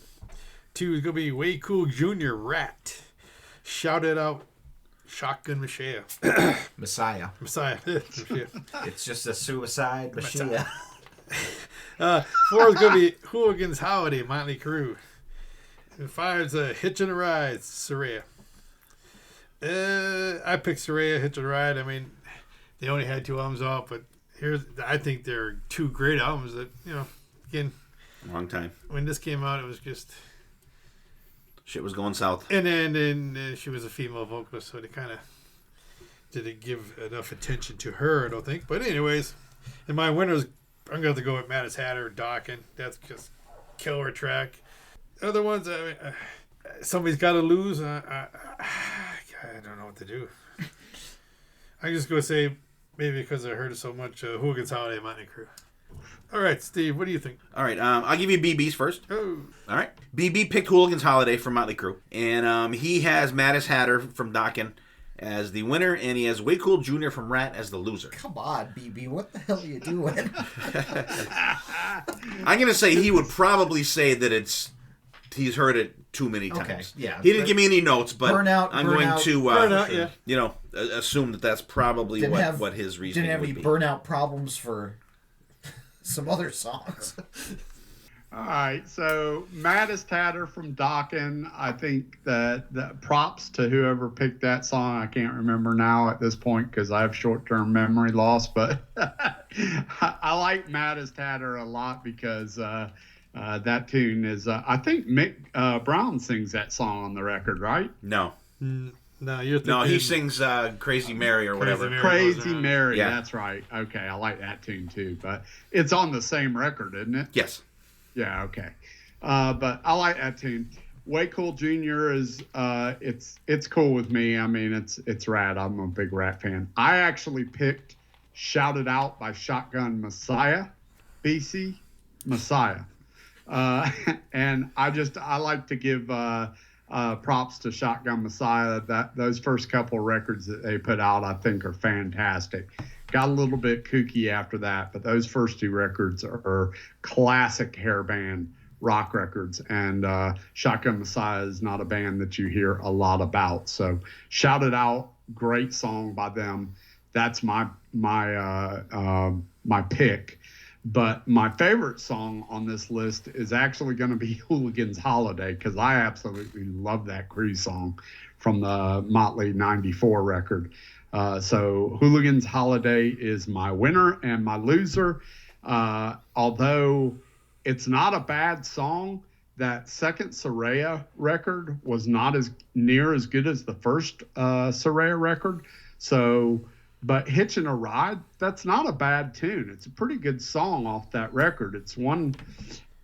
Speaker 5: 2 is going to be Way Cool Jr. Rat. Shout it out, Shotgun Messiah.
Speaker 6: Messiah. It's just a suicide Messiah.
Speaker 5: 4 is going to be Hooligans Holiday, Motley Crue. And 5 is Hitchin' a Ride, Soraya. I picked Soraya, Hitchin' a Ride. I mean, they only had 2 albums out, but I think they're 2 great albums that, again,
Speaker 3: Long time.
Speaker 5: when this came out, it was just...
Speaker 3: Shit was going south.
Speaker 5: And then she was a female vocalist, so they kind of didn't give enough attention to her, I don't think. But anyways, and my winners, I'm going to have to go with Mattis Hatter, Dawkin. That's just killer track. Other ones, I mean, somebody's got to lose. I don't know what to do. I'm just going to say, maybe because I heard it so much, Hooligans Holiday, Motley Crue. All right, Steve, what do you think?
Speaker 3: All right, I'll give you BB's first.
Speaker 5: Oh.
Speaker 3: All right. BB picked Hooligans Holiday from Motley Crue. And he has Mattis Hatter from Dawkin as the winner, and he has Way Cool Jr. from Rat as the loser.
Speaker 6: Come on, BB, what the hell are you doing?
Speaker 3: I'm going to say he would probably say that he's heard it too many times.
Speaker 6: Okay, yeah.
Speaker 3: He didn't give me any notes, but I'm going to assume that that's probably what his reasoning would be.
Speaker 6: Didn't have any burnout problems for some other songs.
Speaker 4: All right, so Mattis Hatter from Dawkin. I think that props to whoever picked that song. I can't remember now at this point because I have short-term memory loss, but I like Mattis Hatter a lot because that tune is, I think Mick Brown sings that song on the record, right?
Speaker 3: No.
Speaker 5: No, you're thinking...
Speaker 3: No, he sings Crazy Mary or whatever.
Speaker 4: Crazy Mary,
Speaker 3: yeah.
Speaker 4: That's right. Okay, I like that tune too, but it's on the same record, isn't it?
Speaker 3: Yes.
Speaker 4: Yeah, okay. But I like that tune. Way Cool Jr. is it's cool with me. I mean, it's Rat. I'm a big Rat fan. I actually picked Shout It Out by Shotgun Messiah, BC Messiah. And I like to give props to Shotgun Messiah. Those first couple of records that they put out, I think, are fantastic. Got a little bit kooky after that, but those first 2 records are classic hair band rock records. And Shotgun Messiah is not a band that you hear a lot about. So Shout It Out, great song by them. That's my pick. But my favorite song on this list is actually going to be Hooligans Holiday, because I absolutely love that Crue song from the Motley 94 record. So Hooligans Holiday is my winner, and my loser, although it's not a bad song, that second Soraya record was not as near as good as the first Soraya record. So... But Hitchin' a Ride, that's not a bad tune. It's a pretty good song off that record.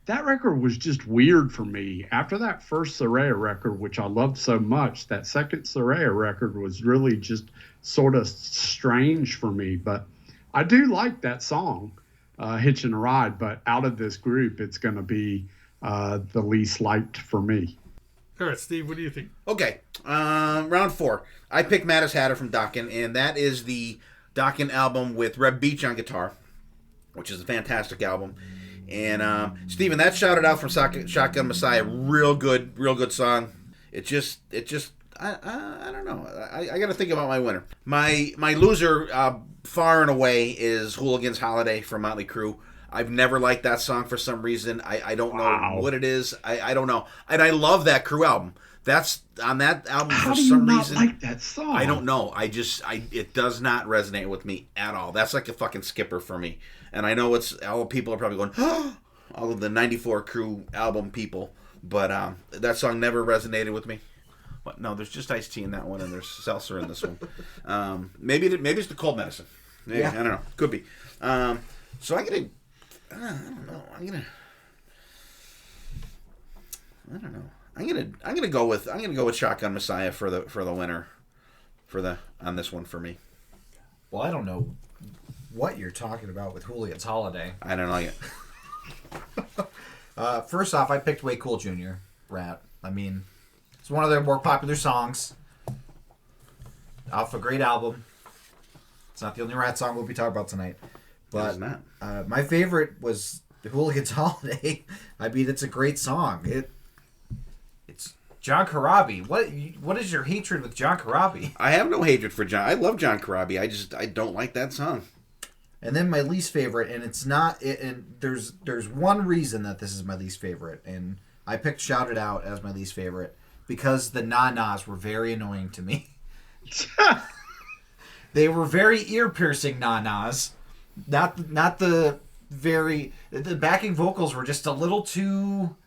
Speaker 4: That record was just weird for me. After that first Soraya record, which I loved so much, that second Soraya record was really just sort of strange for me. But I do like that song, Hitchin' a Ride. But out of this group, it's going to be the least liked for me.
Speaker 5: All right, Steve, what do you think?
Speaker 3: Okay, round 4. I picked Mattis Hatter from Dokken, and that is the Dokken album with Reb Beach on guitar, which is a fantastic album. And Steven, that shouted out from Shotgun Messiah, real good song. It just I don't know. I got to think about my winner. My loser, far and away, is Hooligan's Holiday from Motley Crue. I've never liked that song for some reason. I don't know what it is. I don't know. And I love that Crue album. That's on that album
Speaker 4: How
Speaker 3: for
Speaker 4: do you
Speaker 3: some
Speaker 4: not
Speaker 3: reason.
Speaker 4: like that song?
Speaker 3: I don't know. It does not resonate with me at all. That's like a fucking skipper for me. And I know it's all people are probably going, oh, all of the '94 Crue album people, but that song never resonated with me. But no, there's just iced tea in that one, and there's seltzer in this one. Maybe it's the cold medicine. Maybe, yeah. I don't know. Could be. So I don't know. I'm gonna go with Shotgun Messiah for the winner on this one for me.
Speaker 6: Well, I don't know what you're talking about with Hooligan's Holiday.
Speaker 3: I don't like it.
Speaker 6: First off, I picked Way Cool Jr. Rat. I mean, it's one of their more popular songs. Off a great album. It's not the only Rat song we'll be talking about tonight. But
Speaker 3: It's not.
Speaker 6: My favorite was the Hooligan's Holiday. I mean, it's a great song. It's John Corabi. What is your hatred with John Corabi?
Speaker 3: I have no hatred for John. I love John Corabi. I don't like that song.
Speaker 6: And then my least favorite, and it's not. And there's one reason that this is my least favorite, and I picked "Shout It Out" as my least favorite because the na-nas were very annoying to me. They were very ear-piercing na-nas. Not the backing vocals were just a little too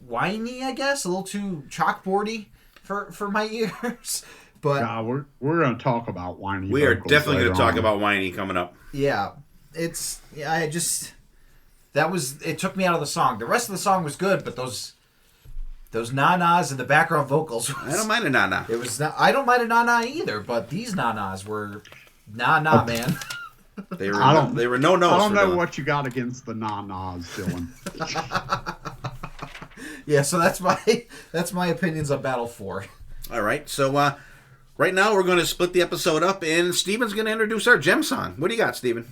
Speaker 6: whiny, I guess, a little too chalkboardy for my ears. But
Speaker 4: we're going to talk about whiny.
Speaker 3: We are definitely going to talk about whiny coming up.
Speaker 6: Yeah, it took me out of the song. The rest of the song was good, but those na-nas and the background vocals.
Speaker 3: I don't mind a na-na.
Speaker 6: I don't mind a na-na either, but these na-nas were na-na, man.
Speaker 3: They were no nos.
Speaker 4: I don't know what you got against the na-nas, Dylan.
Speaker 6: Yeah, so that's my opinions on Battle 4.
Speaker 3: All right, so right now we're going to split the episode up, and Steven's going to introduce our gem song. What do you got, Steven?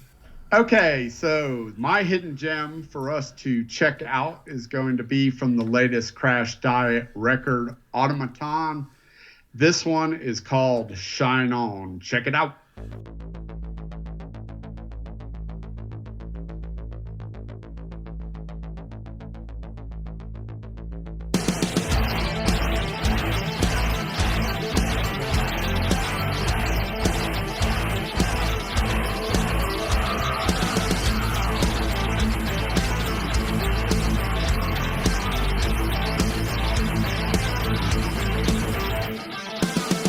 Speaker 4: Okay, so my hidden gem for us to check out is going to be from the latest Crash Diet record, Automaton. This one is called Shine On. Check it out.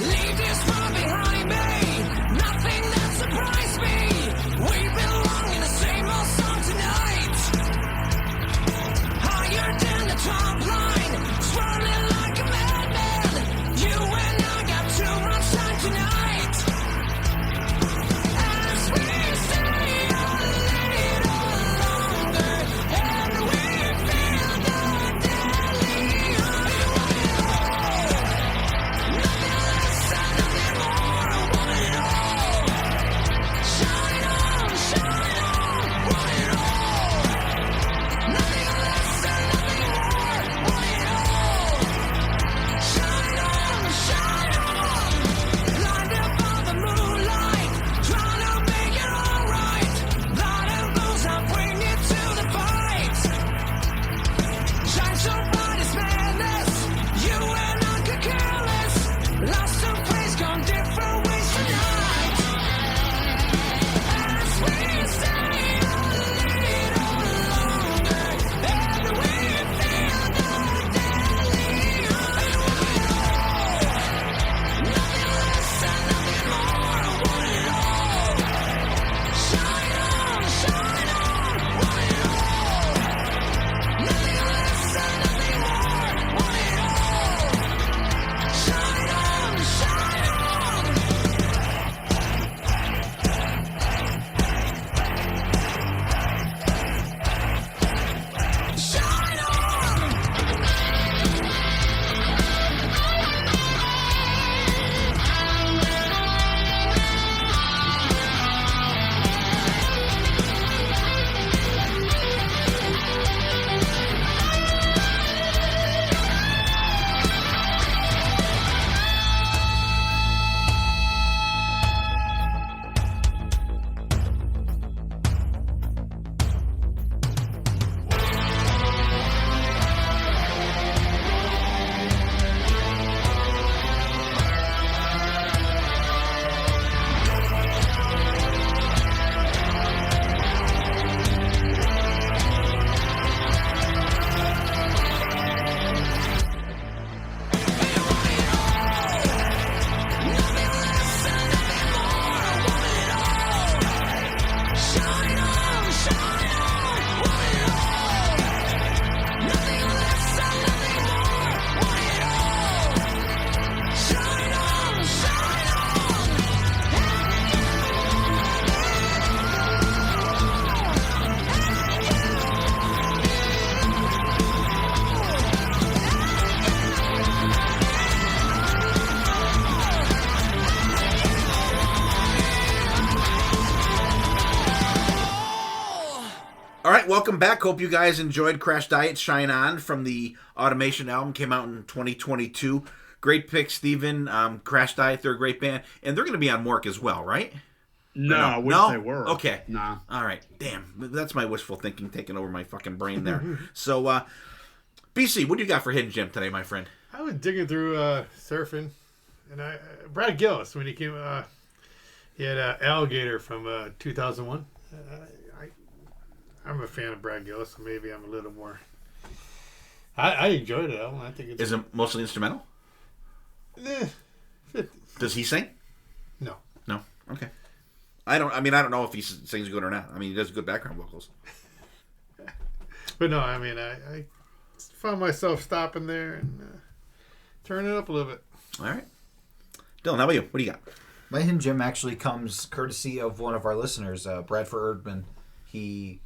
Speaker 7: Leave this far behind me. Nothing that surprises
Speaker 3: All right, welcome back. Hope you guys enjoyed Crash Diet Shine On from the Automation album. Came out in 2022. Great pick, Steven. Crash Diet, they're a great band. And they're going to be on Mork as well, right?
Speaker 4: No, I wish
Speaker 3: No?
Speaker 4: they were.
Speaker 3: Okay.
Speaker 4: Nah.
Speaker 3: All right. Damn. That's my wishful thinking taking over my fucking brain there. So, BC, what do you got for Hidden Gem today, my friend?
Speaker 5: I was digging through surfing, and Brad Gillis, when he came, he had Alligator from 2001. I'm a fan of Brad Gillis, so maybe I'm a little more. I enjoyed it. I think it's.
Speaker 3: Is it mostly instrumental?
Speaker 5: 50.
Speaker 3: Does he sing?
Speaker 5: No.
Speaker 3: No. Okay. I don't know if he sings good or not. I mean, he does good background vocals.
Speaker 5: But no, I mean, I found myself stopping there and turning it up a little bit.
Speaker 3: All right. Dylan, how about you? What do you got?
Speaker 6: My hidden gem actually comes courtesy of one of our listeners, Bradford Erdman. He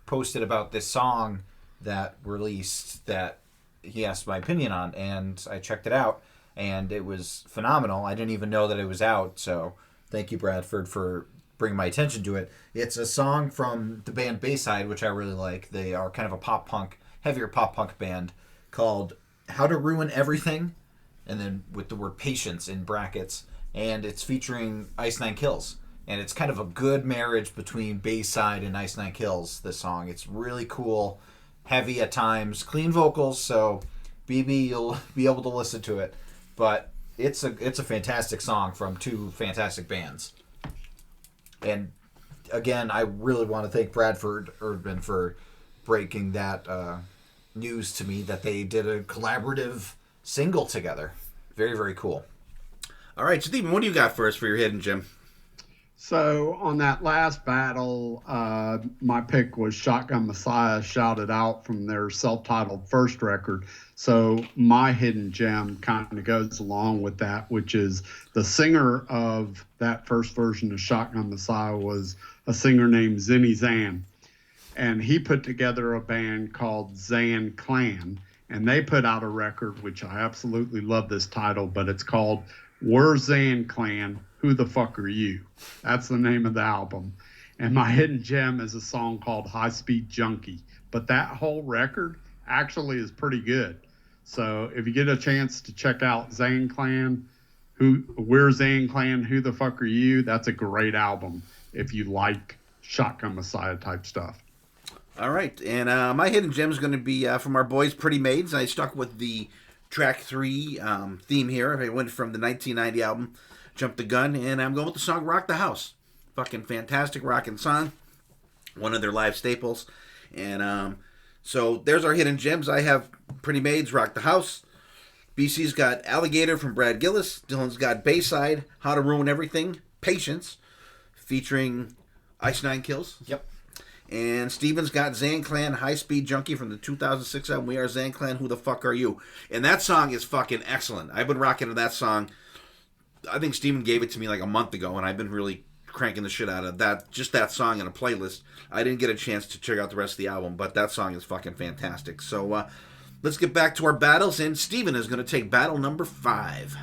Speaker 6: posted about this song that released that he asked my opinion on, and I checked it out, and it was phenomenal. I didn't even know that it was out, so thank you, Bradford, for bringing my attention to it. It's a song from the band Bayside, which I really like. They are kind of a heavier pop punk band called How to Ruin Everything, and then with the word patience in brackets, and it's featuring Ice Nine Kills. And it's kind of a good marriage between Bayside and Ice Nine Kills, this song. It's really cool, heavy at times, clean vocals, so BB, you'll be able to listen to it. But it's a fantastic song from two fantastic bands. And again, I really want to thank Bradford Erdman for breaking that news to me that they did a collaborative single together. Very, very cool.
Speaker 3: All right, Steven, what do you got for us for your Hidden Gem?
Speaker 4: So on that last battle, my pick was Shotgun Messiah, Shouted Out from their self-titled first record. So my hidden gem kind of goes along with that, which is the singer of that first version of Shotgun Messiah was a singer named Zenny Zan. And he put together a band called Zan Clan. And they put out a record, which I absolutely love this title, but it's called We're Zan Clan, Who the Fuck Are You? That's the name of the album. And my hidden gem is a song called High Speed Junkie. But that whole record actually is pretty good. So if you get a chance to check out Zan Clan, We're Zan Clan, Who the Fuck Are You? That's a great album if you like Shotgun Messiah type stuff.
Speaker 3: All right, and my hidden gem is going to be from our boys Pretty Maids. I stuck with the track 3 theme here. I went from the 1990 album Jump the Gun, and I'm going with the song Rock the House. Fucking fantastic rockin' song. One of their live staples. And so there's our hidden gems. I have Pretty Maids, Rock the House. BC's got Alligator from Brad Gillis. Dylan's got Bayside, How to Ruin Everything, Patience, featuring Ice Nine Kills.
Speaker 6: Yep.
Speaker 3: And Steven's got Zan Clan, High Speed Junkie from the 2006 album, We Are Zan Clan, Who the Fuck Are You? And that song is fucking excellent. I've been rocking to that song. I think Steven gave it to me like a month ago, and I've been really cranking the shit out of that. Just that song in a playlist. I didn't get a chance to check out the rest of the album, but that song is fucking fantastic. So let's get back to our battles, and Steven is going to take battle number 5.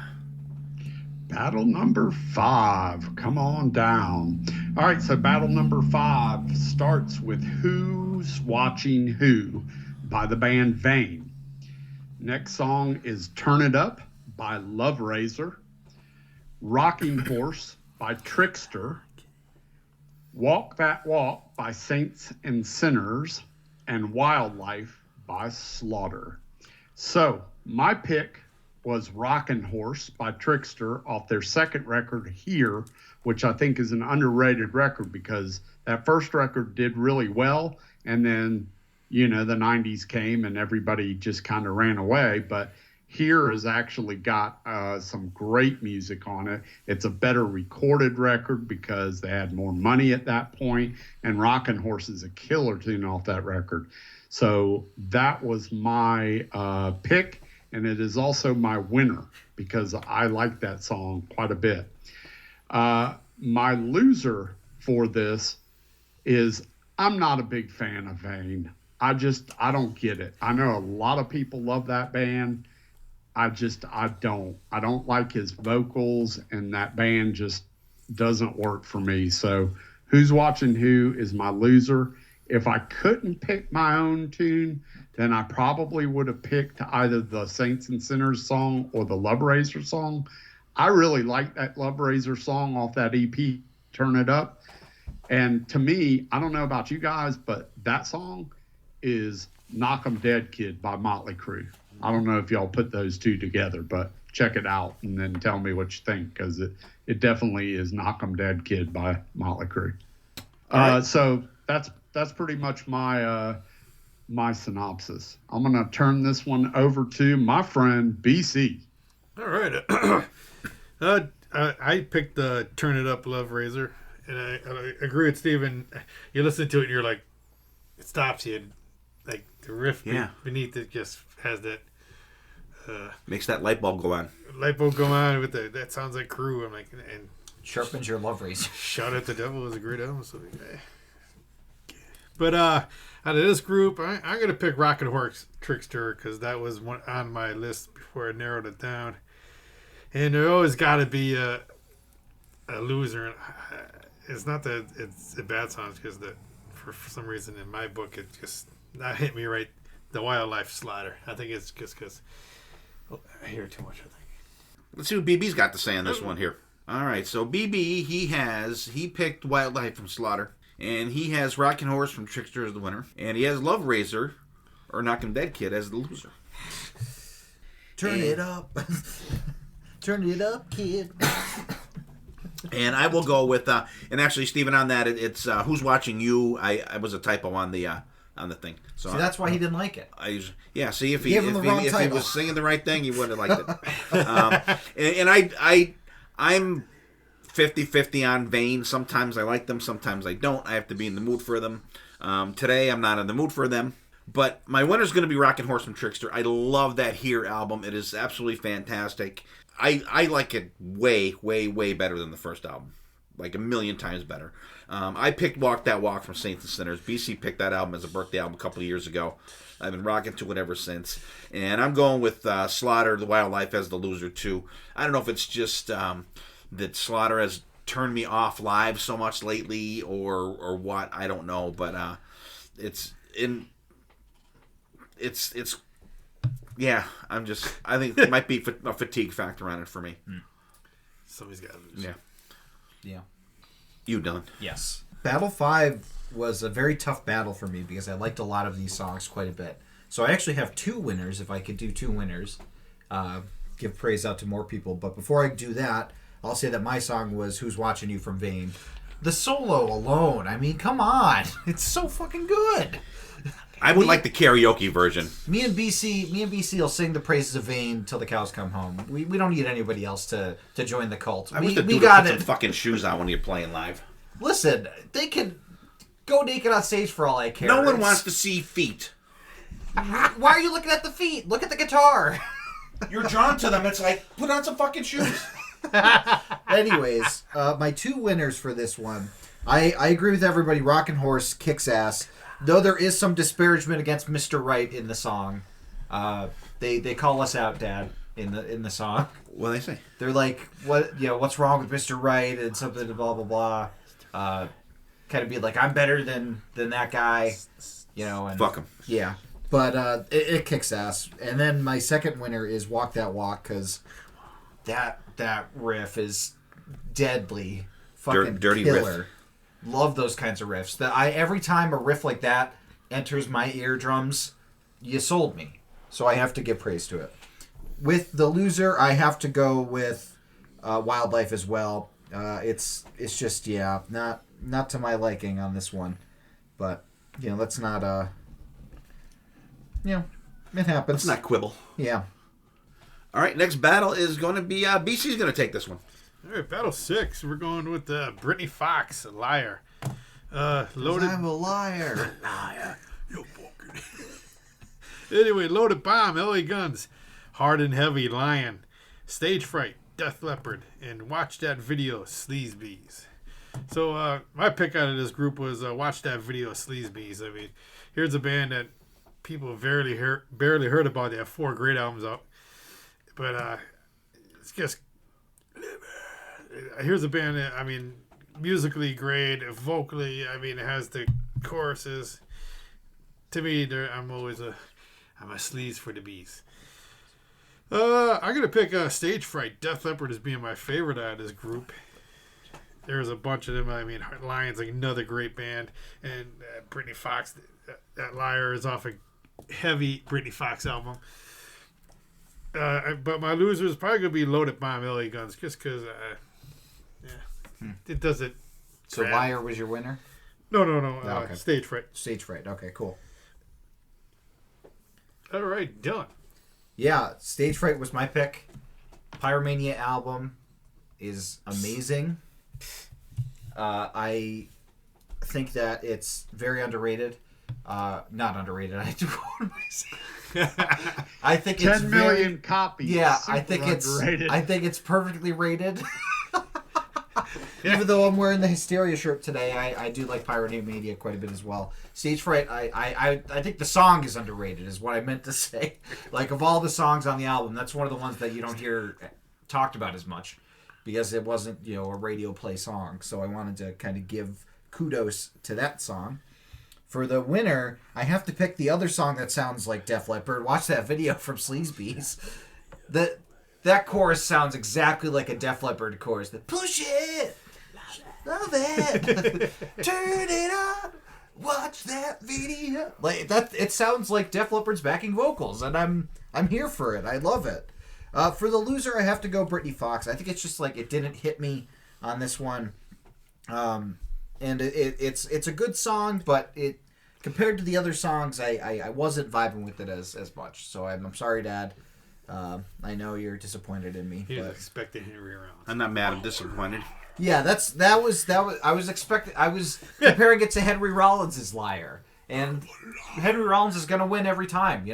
Speaker 4: Battle number 5. Come on down. All right, so battle number 5 starts with Who's Watching Who by the band Vane. Next song is Turn It Up by Love Razor. Rocking Horse by Trickster. Walk That Walk by Saints and Sinners. And Wildlife by Slaughter. So my pick was Rockin' Horse by Trickster off their second record Here, which I think is an underrated record because that first record did really well, and then, you know, the 90s came and everybody just kind of ran away. But Here has actually got some great music on it. It's a better recorded record because they had more money at that point, and Rockin' Horse is a killer tune off that record. So that was my pick. And it is also my winner because I like that song quite a bit. My loser for this is I'm not a big fan of Vane. I don't get it. I know a lot of people love that band. I don't. I don't like his vocals, and that band just doesn't work for me. So Who's Watching Who is my loser. If I couldn't pick my own tune, then I probably would have picked either the Saints and Sinners song or the Love Raiser song. I really like that Love Raiser song off that EP, Turn It Up. And to me, I don't know about you guys, but that song is Knock 'Em Dead Kid by Motley Crue. I don't know if y'all put those two together, but check it out and then tell me what you think, because it definitely is Knock 'Em Dead Kid by Motley Crue. So that's pretty much my my synopsis. I'm going to turn this one over to my friend BC.
Speaker 5: All right. I picked the Turn It Up Love Raiser, and I agree with Steven. You listen to it and you're like, it stops you. Like the riff beneath it just has that.
Speaker 3: Makes that light bulb go on.
Speaker 5: Light bulb go on with that sounds like Crew. I'm like, and
Speaker 6: Sharpens your love razor.
Speaker 5: Shout at the Devil is a great album. So, but out of this group, I'm gonna pick Rockin' Horse Trickster because that was one on my list before I narrowed it down. And there always got to be a loser. It's not that it's a bad song, it's because for some reason in my book it just not hit me right. The Wildlife Slaughter. I think it's just because I hear too much. I think.
Speaker 3: Let's see what BB's got to say on this one here. All right, so BB he picked Wildlife from Slaughter, and he has Rockin' Horse from Trickster as the winner, and he has Love Raiser or Knock 'Em Dead Kid as the loser.
Speaker 6: Turn it up. Turn it up, kid.
Speaker 3: And I will go with and actually, Stephen, on that it's Who's Watching You. I was a typo on the thing. So
Speaker 6: see, that's why he didn't like it.
Speaker 3: See if he was singing the right thing, he would have liked it. and I'm 50-50 on Vane. Sometimes I like them, sometimes I don't. I have to be in the mood for them. Today I'm not in the mood for them. But my winner's going to be Rockin' Horse from Trickster. I love that Here album. It is absolutely fantastic. I like it way, way, way better than the first album. Like a million times better. I picked Walk That Walk from Saints and Sinners. BC picked that album as a birthday album a couple of years ago. I've been rocking to it ever since. And I'm going with Slaughter, The Wildlife as the loser too. I don't know if it's just that Slaughter has turned me off live so much lately or what. I don't know. But I think it might be a fatigue factor on it for me.
Speaker 5: Somebody's got to lose.
Speaker 6: Yeah.
Speaker 3: You, Dylan.
Speaker 6: Yes. Battle 5 was a very tough battle for me because I liked a lot of these songs quite a bit. So I actually have two winners, if I could do two winners. Give praise out to more people. But before I do that, I'll say that my song was Who's Watching You from Vane. The solo alone, I mean, come on. It's so fucking good.
Speaker 3: I would like the karaoke version.
Speaker 6: Me and BC will sing the praises of Vane till the cows come home. We don't need anybody else to join the cult.
Speaker 3: I wish the dude put some fucking shoes on when you're playing live.
Speaker 6: Listen, they can go naked on stage for all I care.
Speaker 3: No one wants to see feet.
Speaker 6: Why are you looking at the feet? Look at the guitar.
Speaker 3: You're drawn to them. It's like, put on some fucking shoes.
Speaker 6: Anyways, my two winners for this one. I agree with everybody. Rockin' Horse kicks ass. Though there is some disparagement against Mr. Wright in the song. They call us out, Dad, in the song.
Speaker 3: What do they say?
Speaker 6: They're like, what's wrong with Mr. Wright and something blah blah blah. Kind of be like, I'm better than that guy, and
Speaker 3: fuck him.
Speaker 6: Yeah. But it kicks ass. And then my second winner is Walk That Walk, because that riff is deadly fucking
Speaker 3: dirty
Speaker 6: killer.
Speaker 3: Riff.
Speaker 6: Love those kinds of riffs. Every time a riff like that enters my eardrums, you sold me. So I have to give praise to it. With the loser, I have to go with Wildlife as well. It's just not to my liking on this one. But let's not it happens.
Speaker 3: Let's not quibble.
Speaker 6: Yeah.
Speaker 3: All right, next battle is going to be BC's going to take this one.
Speaker 5: All right, battle 6. We're going with Brittany Fox, a liar. Loaded.
Speaker 6: I'm a liar.
Speaker 5: Liar. You fucking. Anyway, Loaded Bomb, LA Guns, Hard and Heavy, Lion, Stage Fright, Death Leopard, and Watch That Video, Sleazebees. So my pick out of this group was Watch That Video, Sleazebees. I mean, here's a band that people barely heard about. They have 4 great albums out, but it's just. Here's a band that, musically great, vocally, it has the choruses. To me, I'm a sleaze for the bees. I'm gonna pick Stage Fright. Def Leppard as being my favorite out of this group. There's a bunch of them. I mean, Lion's like another great band, and Britney Fox. That Liar is off a heavy Britney Fox album. But my loser is probably gonna be Loaded Bomb, LA Guns, just because, it doesn't.
Speaker 6: So Liar was your winner?
Speaker 5: No.
Speaker 6: Okay.
Speaker 5: Stage Fright.
Speaker 6: Stage Fright. Okay, cool.
Speaker 5: All right, Dylan.
Speaker 6: Yeah, Stage Fright was my pick. Pyromania album is amazing. I think that it's very underrated. Not underrated. I think it's
Speaker 4: 10 million copies.
Speaker 6: Yeah,
Speaker 4: Super
Speaker 6: I think
Speaker 4: underrated.
Speaker 6: it's perfectly rated. Even though I'm wearing the Hysteria shirt today, I do like Pyromania quite a bit as well. Stage Fright, I think the song is underrated, is what I meant to say. Like, of all the songs on the album, that's one of the ones that you don't hear talked about as much, because it wasn't, a radio play song. So I wanted to kind of give kudos to that song. For the winner, I have to pick the other song that sounds like Def Leppard. Watch that video from Sleazebees. That chorus sounds exactly like a Def Leppard chorus. The push it, love it, turn it on, watch that video. Like that, it sounds like Def Leppard's backing vocals, and I'm here for it. I love it. For the loser, I have to go Britney Fox. I think it's just like it didn't hit me on this one. And it's a good song, but it compared to the other songs, I wasn't vibing with it as much. So I'm sorry, Dad. I know you're disappointed in me.
Speaker 5: He was
Speaker 6: but
Speaker 5: expecting Henry Rollins.
Speaker 3: I'm not mad. I'm disappointed.
Speaker 6: yeah, that was. I was comparing it to Henry Rollins' Liar, and Henry Rollins is gonna win every time,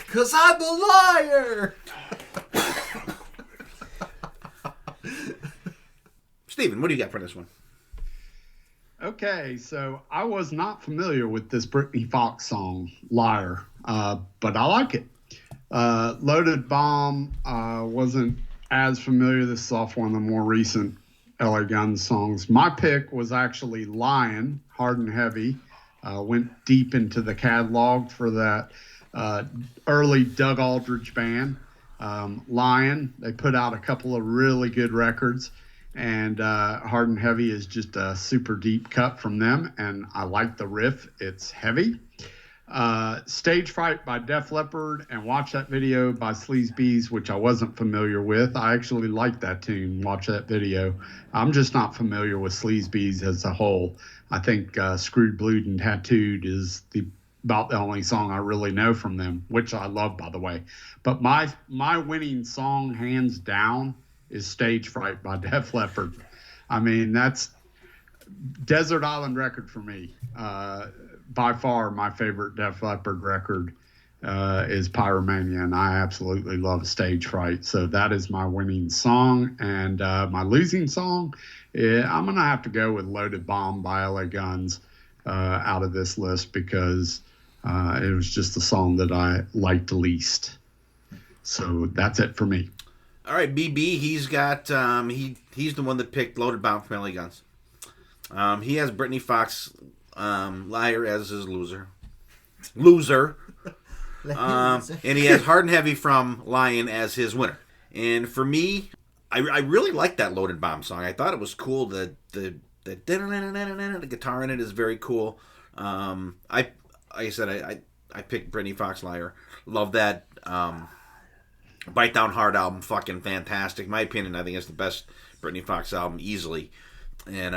Speaker 6: Cause I'm a liar.
Speaker 3: Steven, what do you got for this one?
Speaker 4: Okay, so I was not familiar with this Britney Fox song, Liar, but I like it. Loaded Bomb wasn't as familiar. This is off one of the more recent LA Guns songs. My pick was actually Lion, Hard and Heavy. Went deep into the catalog for that early Doug Aldrich band. Lion, they put out a couple of really good records. And Hard and Heavy is just a super deep cut from them, and I like the riff. It's heavy. Stage Fright by Def Leppard, and watch that video by Sleazebees, which I wasn't familiar with. I actually like that tune. Watch that video. I'm just not familiar with Sleazebees as a whole. I think Screwed, Blued, and Tattooed is about the only song I really know from them, which I love, by the way. But my winning song, hands down, is Stage Fright by Def Leppard. I mean, that's desert island record for me. By far, my favorite Def Leppard record is Pyromania, and I absolutely love Stage Fright. So that is my winning song. And my losing song, I'm going to have to go with Loaded Bomb by LA Guns out of this list, because it was just the song that I liked least. So that's it for me.
Speaker 3: All right, BB, he's got he's the one that picked Loaded Bomb from LA Guns. He has Britney Fox, Liar as his loser. And he has Hard and Heavy from Lion as his winner. And for me, I really like that Loaded Bomb song. I thought it was cool. The guitar in it is very cool. Like I said, I picked Britney Fox, Liar. Love that. Bite Down Hard album, fucking fantastic. In my opinion, I think it's the best Britney Fox album easily. And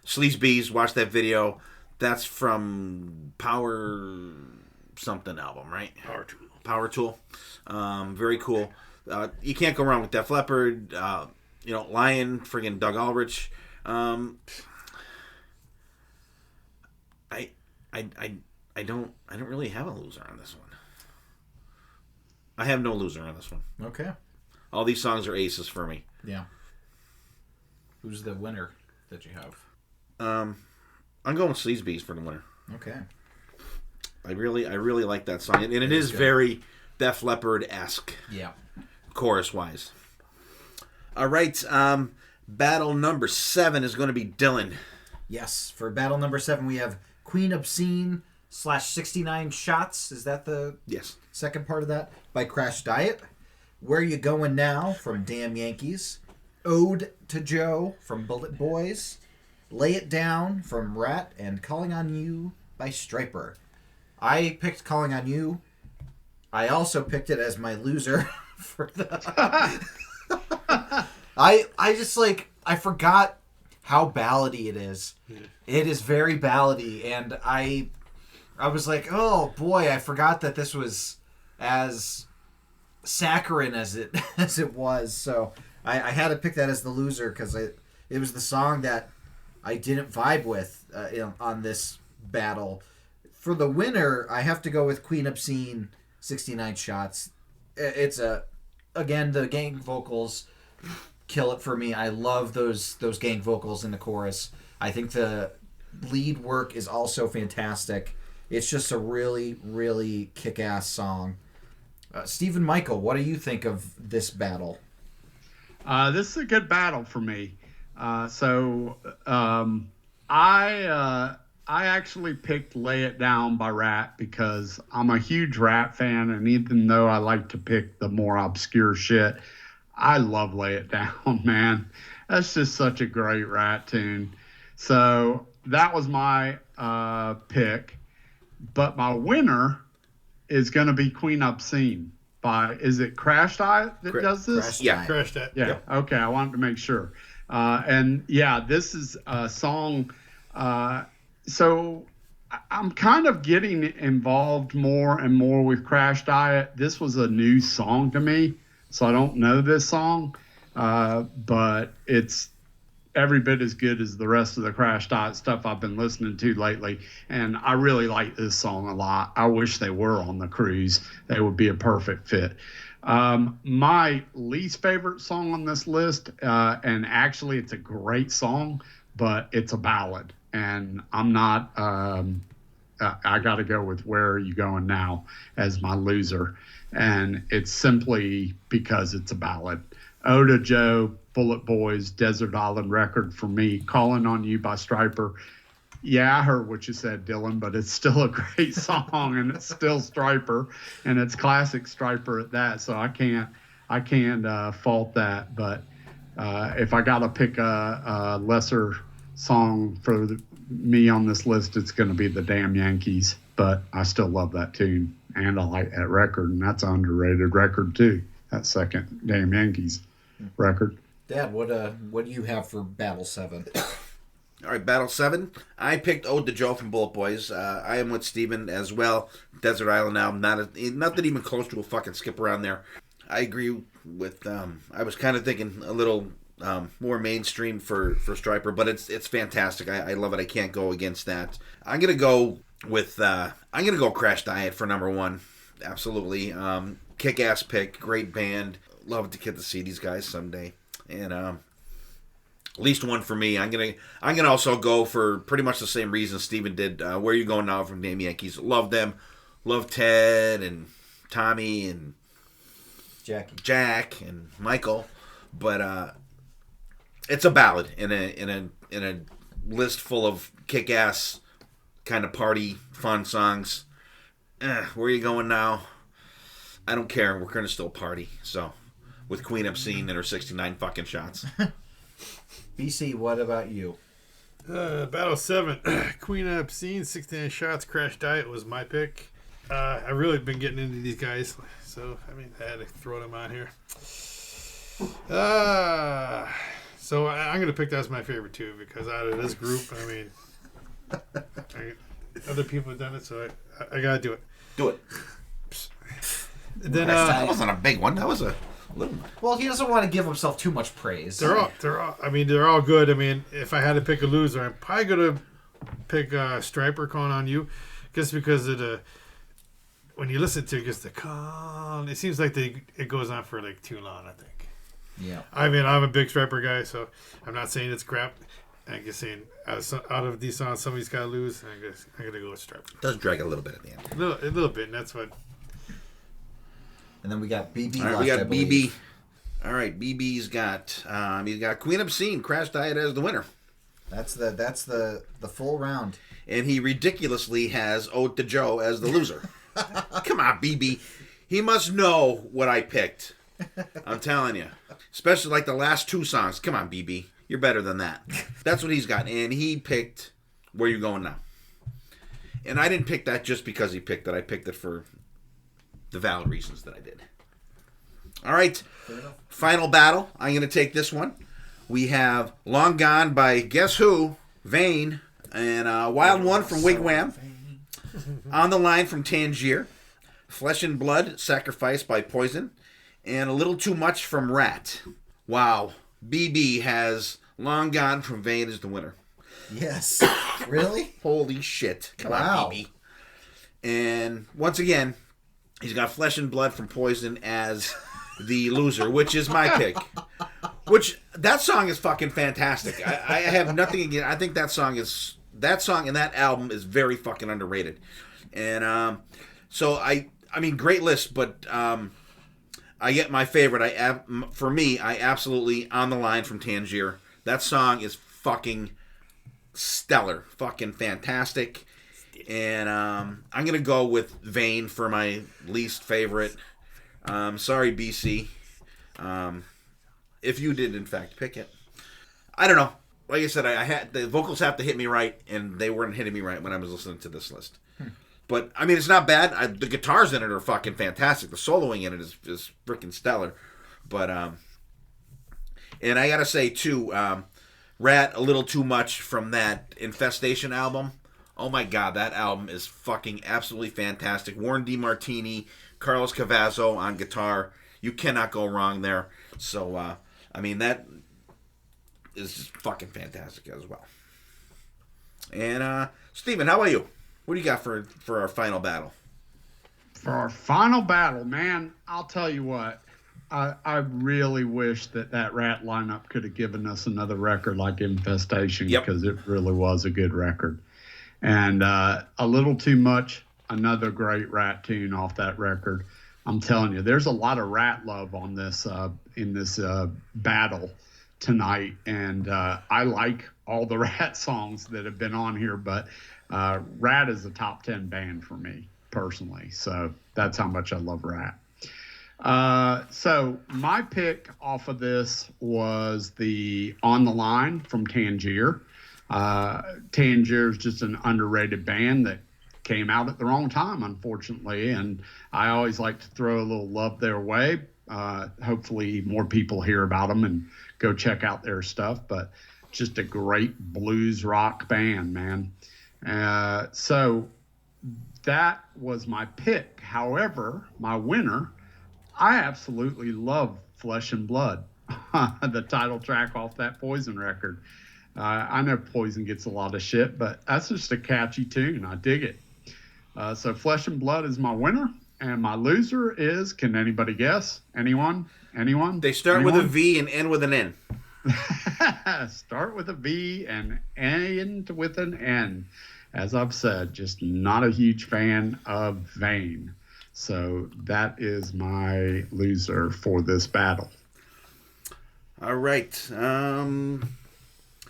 Speaker 3: Sleazebees, watch that video. That's from Power something album, right? Power Tool. Very cool. You can't go wrong with Def Leppard. Lion, friggin' Doug Aldrich. I don't really have a loser on this one. I have no loser on this one.
Speaker 6: Okay.
Speaker 3: All these songs are aces for me.
Speaker 6: Yeah. Who's the winner that you have?
Speaker 3: I'm going with Sleazebees for the winner.
Speaker 6: Okay.
Speaker 3: I really like that song, and it is very Def Leppard-esque.
Speaker 6: Yeah.
Speaker 3: Chorus-wise. All right. Battle number 7 is going to be Dylan.
Speaker 6: Yes, for battle number 7, we have Queen Obscene / 69 Shots. Is that the second part of that? By Crash Diet. Where You Going Now from Damn Yankees. Ode to Joe from Bullet Boys. Lay It Down from Rat, and Calling on You by Striper. I picked Calling on You. I also picked it as my loser for the... I just I forgot how ballady it is. It is very ballady, and I was like, oh boy, I forgot that this was as saccharine as it was. So I had to pick that as the loser because it was the song that I didn't vibe with on this battle. For the winner, I have to go with Queen Obscene, 69 Shots. It's again, the gang vocals kill it for me. I love those gang vocals in the chorus. I think the lead work is also fantastic. It's just a really, really kick-ass song. Stephen Michael, what do you think of this battle?
Speaker 4: This is a good battle for me. I actually picked Lay It Down by Rat because I'm a huge Rat fan, and even though I like to pick the more obscure shit, I love Lay It Down, man. That's just such a great Rat tune. So that was my pick. But my winner is going to be Queen Obscene by, is it Crash Diet that does this?
Speaker 5: Crash Diet.
Speaker 4: Yeah. Yep. Okay. I wanted to make sure. This is a song. So I'm kind of getting involved more and more with Crash Diet. This was a new song to me, so I don't know this song, but it's every bit as good as the rest of the Crash Diet stuff I've been listening to lately, and I really like this song a lot. I wish they were on the cruise. They would be a perfect fit. My least favorite song on this list, and actually it's a great song, but it's a ballad, and I'm not, I got to go with Where Are You Going Now as my loser, and it's simply because it's a ballad. Oda Joe, Bullet Boys, Desert Island Record for me. Calling on You by Striper. Yeah, I heard what you said, Dylan, but it's still a great song, and it's still Striper, and it's classic Striper at that. So I can't fault that. But if I got to pick a lesser song for me on this list, it's going to be the Damn Yankees. But I still love that tune, and I like that record, and that's an underrated record too. That second Damn Yankees record.
Speaker 6: Dad, what do you have for Battle 7?
Speaker 3: All right, Battle 7. I picked Ode to Joe from Bullet Boys. I am with Steven as well. Desert Island album, not that even close to a fucking skip around there. I agree with, I was kind of thinking a little more mainstream for Striper, but it's fantastic. I love it. I can't go against that. I'm going to go with, Crash Diet for number 1. Absolutely. Kick-ass pick. Great band. Love to get to see these guys someday. And at least one for me. I'm gonna also go for pretty much the same reason Steven did. Where You Going Now from Damn Yankees. Love them. Love Ted and Tommy and Jack and Michael. But it's a ballad in a list full of kick-ass kind of party fun songs. Where You Going Now? I don't care. We're gonna still party. So. With Queen Obscene and her 69 fucking shots.
Speaker 6: BC, what about you?
Speaker 5: Battle 7. Queen Obscene, 69 Shots, Crash Diet was my pick. I've really been getting into these guys, so I had to throw them on here. So I'm going to pick that as my favorite too, because out of this group, other people have done it, so I got to do it.
Speaker 3: Do it.
Speaker 5: Then
Speaker 3: that wasn't a big one. That was a...
Speaker 6: Well, he doesn't want to give himself too much praise.
Speaker 5: They're all good. If I had to pick a loser, I'm probably gonna pick Striper, Calling on You, just because of when you listen to it, just the call. It seems like it goes on for like too long. I think.
Speaker 6: Yeah.
Speaker 5: I'm a big Striper guy, so I'm not saying it's crap. I'm just saying out of these songs, somebody's got to lose. I'm gonna go with Striper.
Speaker 3: It does drag a little bit at the end.
Speaker 5: A little bit, and that's what.
Speaker 6: And then we got BB.
Speaker 3: All right, we got BB. All right, BB's got he's got Queen Obscene, Crash Diet as the winner.
Speaker 6: That's the full round.
Speaker 3: And he ridiculously has Ode to Joe as the loser. Come on, BB. He must know what I picked. I'm telling you. Especially like the last two songs. Come on, BB. You're better than that. That's what he's got. And he picked Where You Going Now. And I didn't pick that just because he picked it. I picked it for the valid reasons that I did. All right. Final battle. I'm going to take this one. We have Long Gone by guess who? Vane. And Wild One from Wigwam. On the Line from Tangier. Flesh and Blood, Sacrifice by Poison. And A Little Too Much from Rat. Wow. BB has Long Gone from Vane as the winner.
Speaker 6: Yes. Really?
Speaker 3: Holy shit. Come on, BB. And once again, he's got Flesh and Blood from Poison as the loser, which is my pick. Which, that song is fucking fantastic. I have nothing against. I think that song and that album is very fucking underrated. And so I mean, great list, but I get my favorite. For me, I absolutely On the Line from Tangier. That song is fucking stellar, fucking fantastic. And I'm gonna go with Vane for my least favorite. Sorry, BC. If you did in fact pick it, I don't know. Like I said, I had the vocals have to hit me right, and they weren't hitting me right when I was listening to this list. But I mean, it's not bad. The guitars in it are fucking fantastic. The soloing in it is freaking stellar. But and I gotta say too, Rat, A Little Too Much from that Infestation album. Oh my god, that album is fucking absolutely fantastic. Warren DeMartini, Carlos Cavazo on guitar. You cannot go wrong there. So I mean, that is just fucking fantastic as well. And Steven, how about you? What do you got for our final battle?
Speaker 4: For our final battle, man, I'll tell you what. I really wish that Rat lineup could have given us another record like Infestation, because it really was a good record. And A Little Too Much, another great Rat tune off that record. I'm telling you, there's a lot of Rat love on this in this battle tonight, and I like all the Rat songs that have been on here, but Rat is a top 10 band for me personally, so that's how much I love Rat. So my pick off of this was the On the Line from Tangier. Tangier is just an underrated band that came out at the wrong time, unfortunately, and I always like to throw a little love their way. Hopefully more people hear about them and go check out their stuff, but just a great blues rock band, man. So that was my pick. However, my winner, I absolutely love Flesh and Blood, the title track off that Poison record. I know Poison gets a lot of shit, but that's just a catchy tune. I dig it. So Flesh and Blood is my winner, and my loser is, can anybody guess? Anyone?
Speaker 3: They start with a V and end with an N.
Speaker 4: Start with a V and end with an N. As I've said, just not a huge fan of Vane. So that is my loser for this battle.
Speaker 3: All right.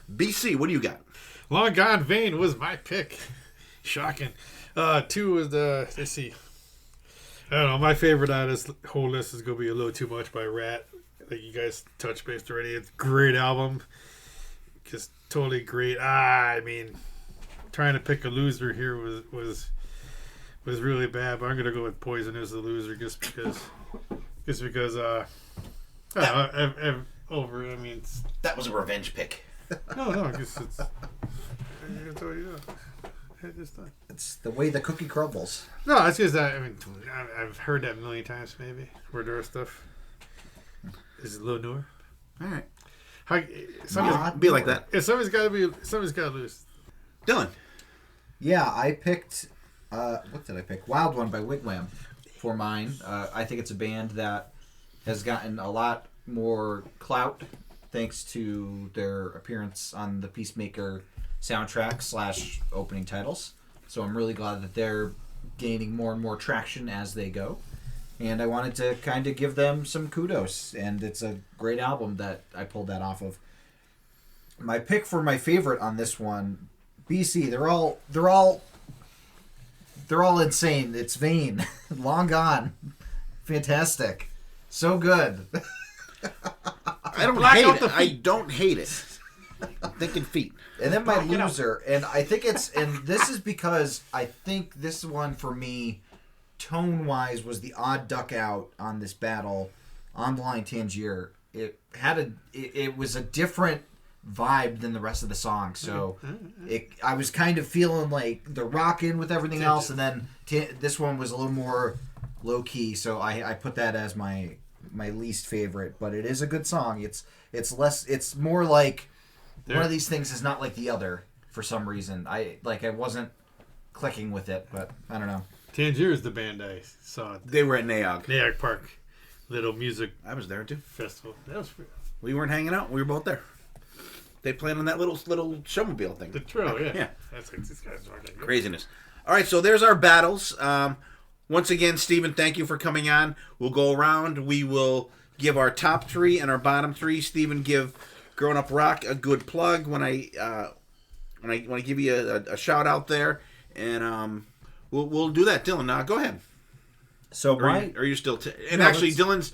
Speaker 3: BC, what do you got?
Speaker 5: Long Gone Vane was my pick. Shocking. 2 was let's see. I don't know. My favorite out of this whole list is going to be A Little Too Much by Rat. Like you guys touched base already. It's a great album. Just totally great. I mean, trying to pick a loser here was really bad, but I'm going to go with Poison as the loser just because I've over. I mean,
Speaker 3: That was a revenge pick.
Speaker 5: no, I guess it's. It's done.
Speaker 6: It's the way the cookie crumbles.
Speaker 5: No, it's just that. I mean, I've heard that a million times. Maybe word or stuff. Is it a little newer?
Speaker 3: All right.
Speaker 5: Be
Speaker 3: like that.
Speaker 5: Yeah, somebody's got to lose.
Speaker 3: Dylan.
Speaker 6: Yeah, I picked. What did I pick? Wild One by Wigwam for mine. I think it's a band that has gotten a lot more clout thanks to their appearance on the Peacemaker soundtrack / opening titles. So I'm really glad that they're gaining more and more traction as they go. And I wanted to kind of give them some kudos. And it's a great album that I pulled that off of. My pick for my favorite on this one, BC. They're all insane. It's vain. Long gone. Fantastic. So good.
Speaker 3: I don't hate it. I don't hate it. Thinking feet.
Speaker 6: And then my loser, and I think this is because I think this one for me, tone-wise, was the odd duck out on this battle on the line Tangier. It was a different vibe than the rest of the song, so I was kind of feeling like the rockin' with everything else, and then this one was a little more low-key, so I put that as my least favorite, but it is a good song. It's more like one of these things is not like the other for some reason. I wasn't clicking with it, but I don't know.
Speaker 5: Tangier is the band I saw.
Speaker 3: They were at Nayog
Speaker 5: Park, little music.
Speaker 3: I was there too.
Speaker 5: Festival. That was
Speaker 3: We weren't hanging out. We were both there. They played on that little showmobile thing.
Speaker 5: the trail. Yeah.
Speaker 3: Yeah.
Speaker 5: That's like these guys are
Speaker 3: Craziness. All right, so there's our battles. Once again, Stephen, thank you for coming on. We'll go around. We will give our top 3 and our bottom 3. Stephen, give Growin Up Rock a good plug when I give you a shout out there, and we'll do that. Dylan, go ahead.
Speaker 6: So
Speaker 3: are you still? Actually, Dylan's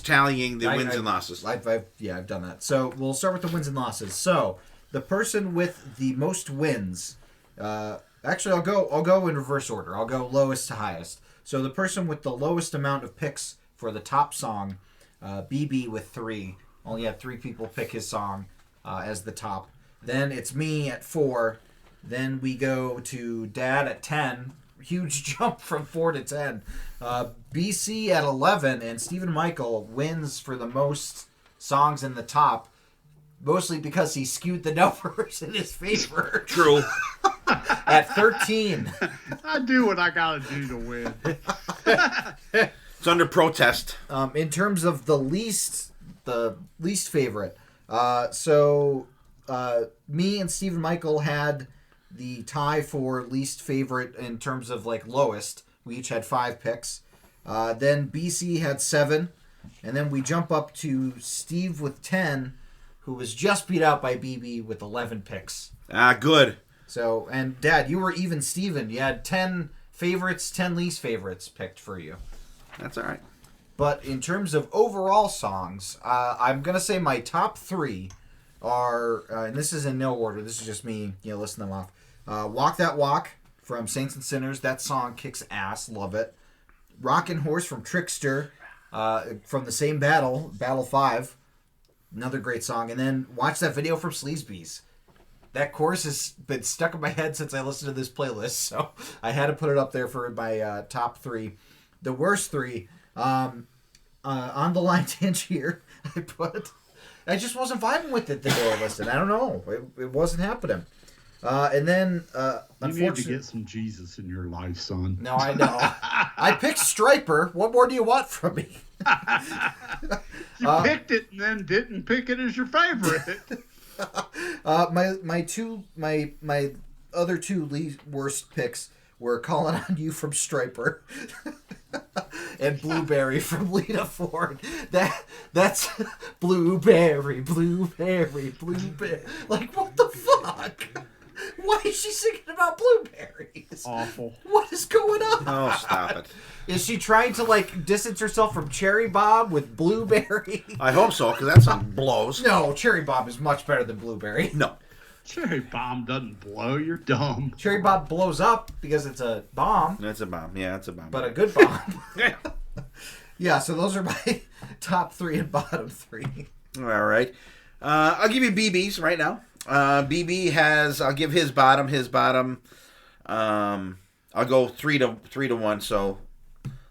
Speaker 3: tallying the wins and losses.
Speaker 6: I've done that. So we'll start with the wins and losses. So the person with the most wins. Actually, I'll go in reverse order. I'll go lowest to highest. So the person with the lowest amount of picks for the top song, BB with 3. Only had 3 people pick his song as the top. Then it's me at 4. Then we go to Dad at 10. Huge jump from 4 to 10. BC at 11, and Stephen Michael wins for the most songs in the top, mostly because he skewed the numbers in his favor.
Speaker 3: True.
Speaker 6: At 13.
Speaker 4: I do what I gotta do to win.
Speaker 3: It's under protest.
Speaker 6: In terms of the least favorite, me and Stephen Michael had the tie for least favorite in terms of like lowest. We each had 5 picks. Then BC had 7, and then we jump up to Steve with 10, who was just beat out by BB with 11 picks.
Speaker 3: Good.
Speaker 6: So, and Dad, you were even Steven. You had 10 favorites, 10 least favorites picked for you.
Speaker 3: That's all right.
Speaker 6: But in terms of overall songs, I'm going to say my top 3 are, and this is in no order, this is just me, listing them off. Walk That Walk from Saints and Sinners. That song kicks ass. Love it. Rockin' Horse from Trickster from the same battle 5. Another great song. And then watch that video from Sleazebees. That chorus has been stuck in my head since I listened to this playlist, so I had to put it up there for my top 3. The worst 3, On the Line Tangier, I just wasn't vibing with it the day I listened. I don't know. It wasn't happening. And then,
Speaker 4: you need to get some Jesus in your life, son.
Speaker 6: No, I know. I picked Striper. What more do you want from me?
Speaker 4: You picked it and then didn't pick it as your favorite.
Speaker 6: My other 2 least worst picks were Calling on You from Striper and Blueberry from Lita Ford. That's Blueberry. Like, what the fuck? Why is she singing about blueberries?
Speaker 4: Awful.
Speaker 6: What is going on?
Speaker 3: Oh, stop it.
Speaker 6: Is she trying to, distance herself from Cherry Bob with Blueberry?
Speaker 3: I hope so, because that song blows.
Speaker 6: No, Cherry Bob is much better than Blueberry.
Speaker 3: No.
Speaker 4: Cherry bomb doesn't blow. You're dumb.
Speaker 6: Cherry Bob blows up because it's a bomb.
Speaker 3: That's a bomb. Yeah, it's a bomb.
Speaker 6: But a good bomb.
Speaker 3: Yeah.
Speaker 6: Yeah, so those are my top 3 and bottom 3.
Speaker 3: All right. I'll give you BB's right now. BB has, I'll give his bottom. I'll go 3 to 1, so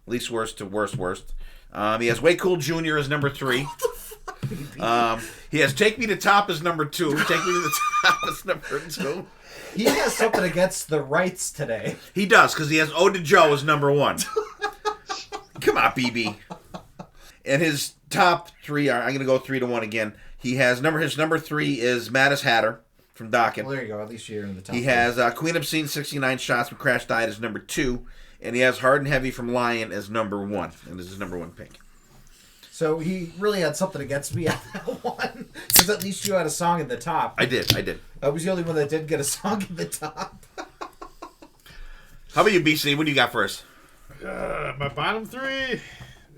Speaker 3: least worst to worst. He has Way Cool Jr. as number 3. He has Take Me to Top as number 2. Take Me to the Top as number 2.
Speaker 6: He has something against the Wrights today.
Speaker 3: He does, because he has Ode to Joe as number 1. Come on, BB. And his top 3 are, I'm going to go 3 to 1 again. He has his number 3 is Mattis Hatter from Dokken.
Speaker 6: Well, there you go. At least you're in the top.
Speaker 3: He has Queen Obscene 69 Shots from Crash Diet as number 2. And he has Hard and Heavy from Lion as number 1. And this is his number 1 pick.
Speaker 6: So he really had something against me on that one. Because at least you had a song in the top.
Speaker 3: I did.
Speaker 6: I was the only one that did get a song in the top.
Speaker 3: How about you, BC? What do you got for us?
Speaker 5: My bottom three,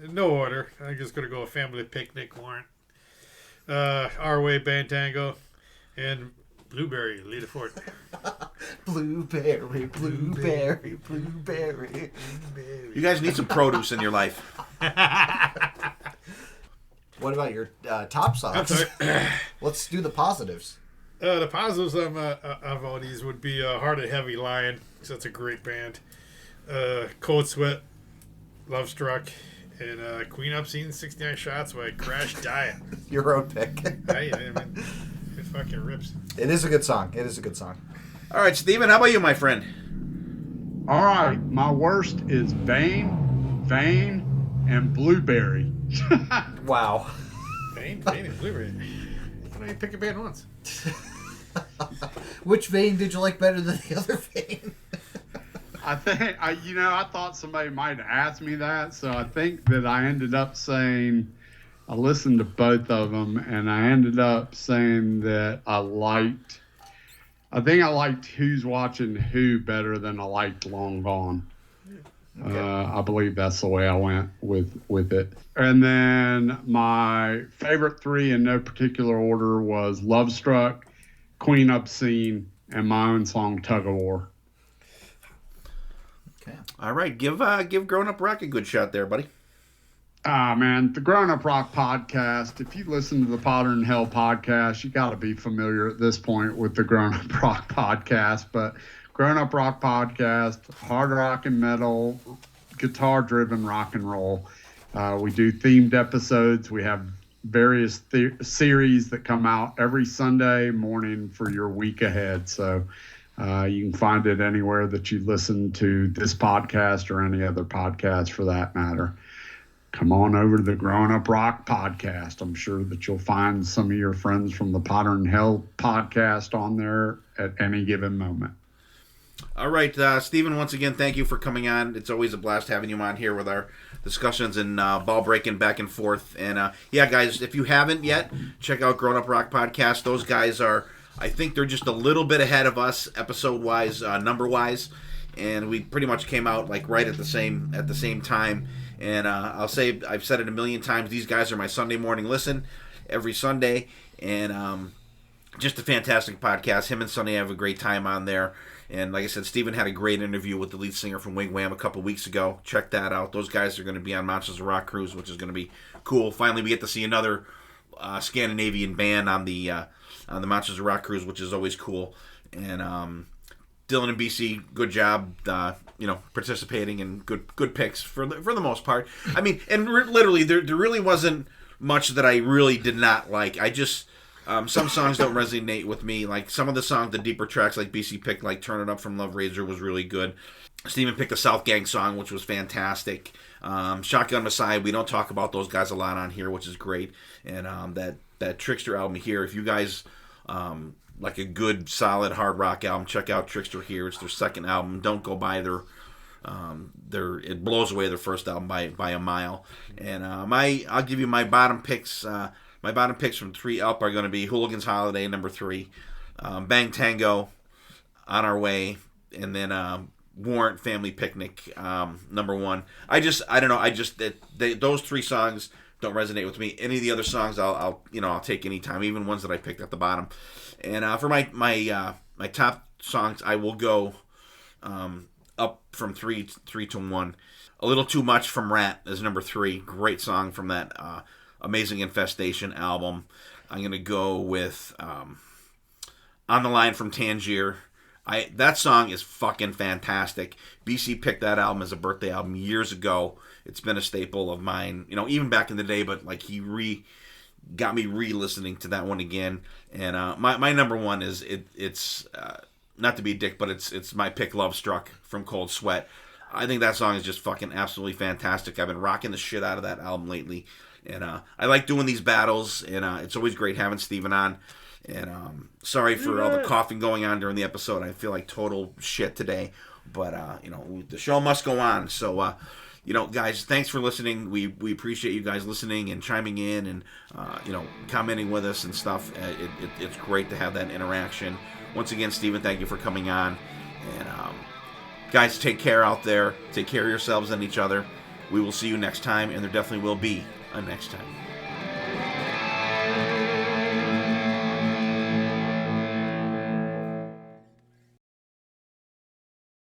Speaker 5: in no order. I'm just going to go a Family Picnic, Warrant. Our Way, Band Tango. And Blueberry, Lita Ford.
Speaker 6: Blueberry, blueberry, blueberry.
Speaker 3: You guys need some produce in your life.
Speaker 6: What about your top songs?
Speaker 5: I'm sorry.
Speaker 6: Let's do the positives.
Speaker 5: The positives of all these would be Heart of Heavy Lion, because that's a great band. Cold Sweat, Love Struck, and Queen Up Scene 69 Shots by Crash Diet.
Speaker 6: Your own pick.
Speaker 5: I mean, it fucking rips.
Speaker 6: It is a good song.
Speaker 3: All right, Steven, how about you, my friend?
Speaker 4: All right, my worst is Vain, and Blueberry.
Speaker 6: Wow.
Speaker 5: Bane and Blueberry. You can only pick a band once.
Speaker 6: Which vein did you like better than the other vein?
Speaker 4: I think I thought somebody might have asked me that, so I think that I ended up saying I listened to both of them, and I ended up saying that I liked Who's Watching Who better than I liked Long Gone. Okay. I believe that's the way I went with it. And then my favorite three in no particular order was Love Struck, Queen Up Scene, and my own song Tug of War.
Speaker 3: Okay. All right. Give Growin Up Rock a good shot there, buddy.
Speaker 4: Man, the Growin Up Rock Podcast, if you listen to the Potter and Hell podcast, you got to be familiar at this point with the Growin Up Rock Podcast. But Growin Up Rock Podcast, hard rock and metal, guitar-driven rock and roll. We do themed episodes. We have various series that come out every Sunday morning for your week ahead. So you can find it anywhere that you listen to this podcast or any other podcast for that matter. Come on over to the Growin Up Rock Podcast. I'm sure that you'll find some of your friends from the Potter and Hell podcast on there at any given moment.
Speaker 3: All right, Stephen, once again, thank you for coming on. It's always a blast having you on here with our discussions and ball breaking back and forth. And, yeah, guys, if you haven't yet, check out Growin Up Rock Podcast. Those guys I think they're just a little bit ahead of us episode-wise, number-wise. And we pretty much came out, like, right at the same time. And I'll say, I've said it a million times, these guys are my Sunday morning listen every Sunday. And just a fantastic podcast. Him and Sonny have a great time on there. And like I said, Steven had a great interview with the lead singer from Wigwam a couple weeks ago. Check that out. Those guys are going to be on Monsters of Rock cruise, which is going to be cool. Finally, we get to see another Scandinavian band on the Monsters of Rock cruise, which is always cool. And Dylan and BC, good job, participating and good picks for the most part. I mean, and literally, there really wasn't much that I really did not like. I just some songs don't resonate with me. Like some of the songs, the deeper tracks, like BC picked, like "Turn It Up" from Love Razor was really good. Steven picked a South Gang song, which was fantastic. Shotgun Messiah, we don't talk about those guys a lot on here, which is great. And that Trickster album here, if you guys like a good, solid hard rock album, check out Trickster here. It's their second album. Don't go by their it blows away their first album by a mile. And I'll give you my bottom picks. My bottom picks from 3 up are going to be Hooligan's Holiday, number 3, Bang Tango, On Our Way, and then Warrant Family Picnic, number 1. I don't know. Those 3 songs don't resonate with me. Any of the other songs, I'll take any time, even ones that I picked at the bottom. And for my top songs, I will go up from 3 to 1. A Little Too Much from Rat is number 3. Great song from that Amazing Infestation album. I'm going to go with On the Line from Tangier. That song is fucking fantastic. BC picked that album as a birthday album years ago. It's been a staple of mine, even back in the day, but like he got me re-listening to that one again. And my number 1 is it's not to be a dick, but it's my pick, Love Struck from Cold Sweat. I think that song is just fucking absolutely fantastic. I've been rocking the shit out of that album lately. And I like doing these battles, and it's always great having Steven on. And sorry for all the coughing going on during the episode. I feel like total shit today. But, the show must go on. So guys, thanks for listening. We appreciate you guys listening and chiming in and commenting with us and stuff. It's great to have that interaction. Once again, Stephen, thank you for coming on. And guys, take care out there. Take care of yourselves and each other. We will see you next time, and there definitely will be a next time.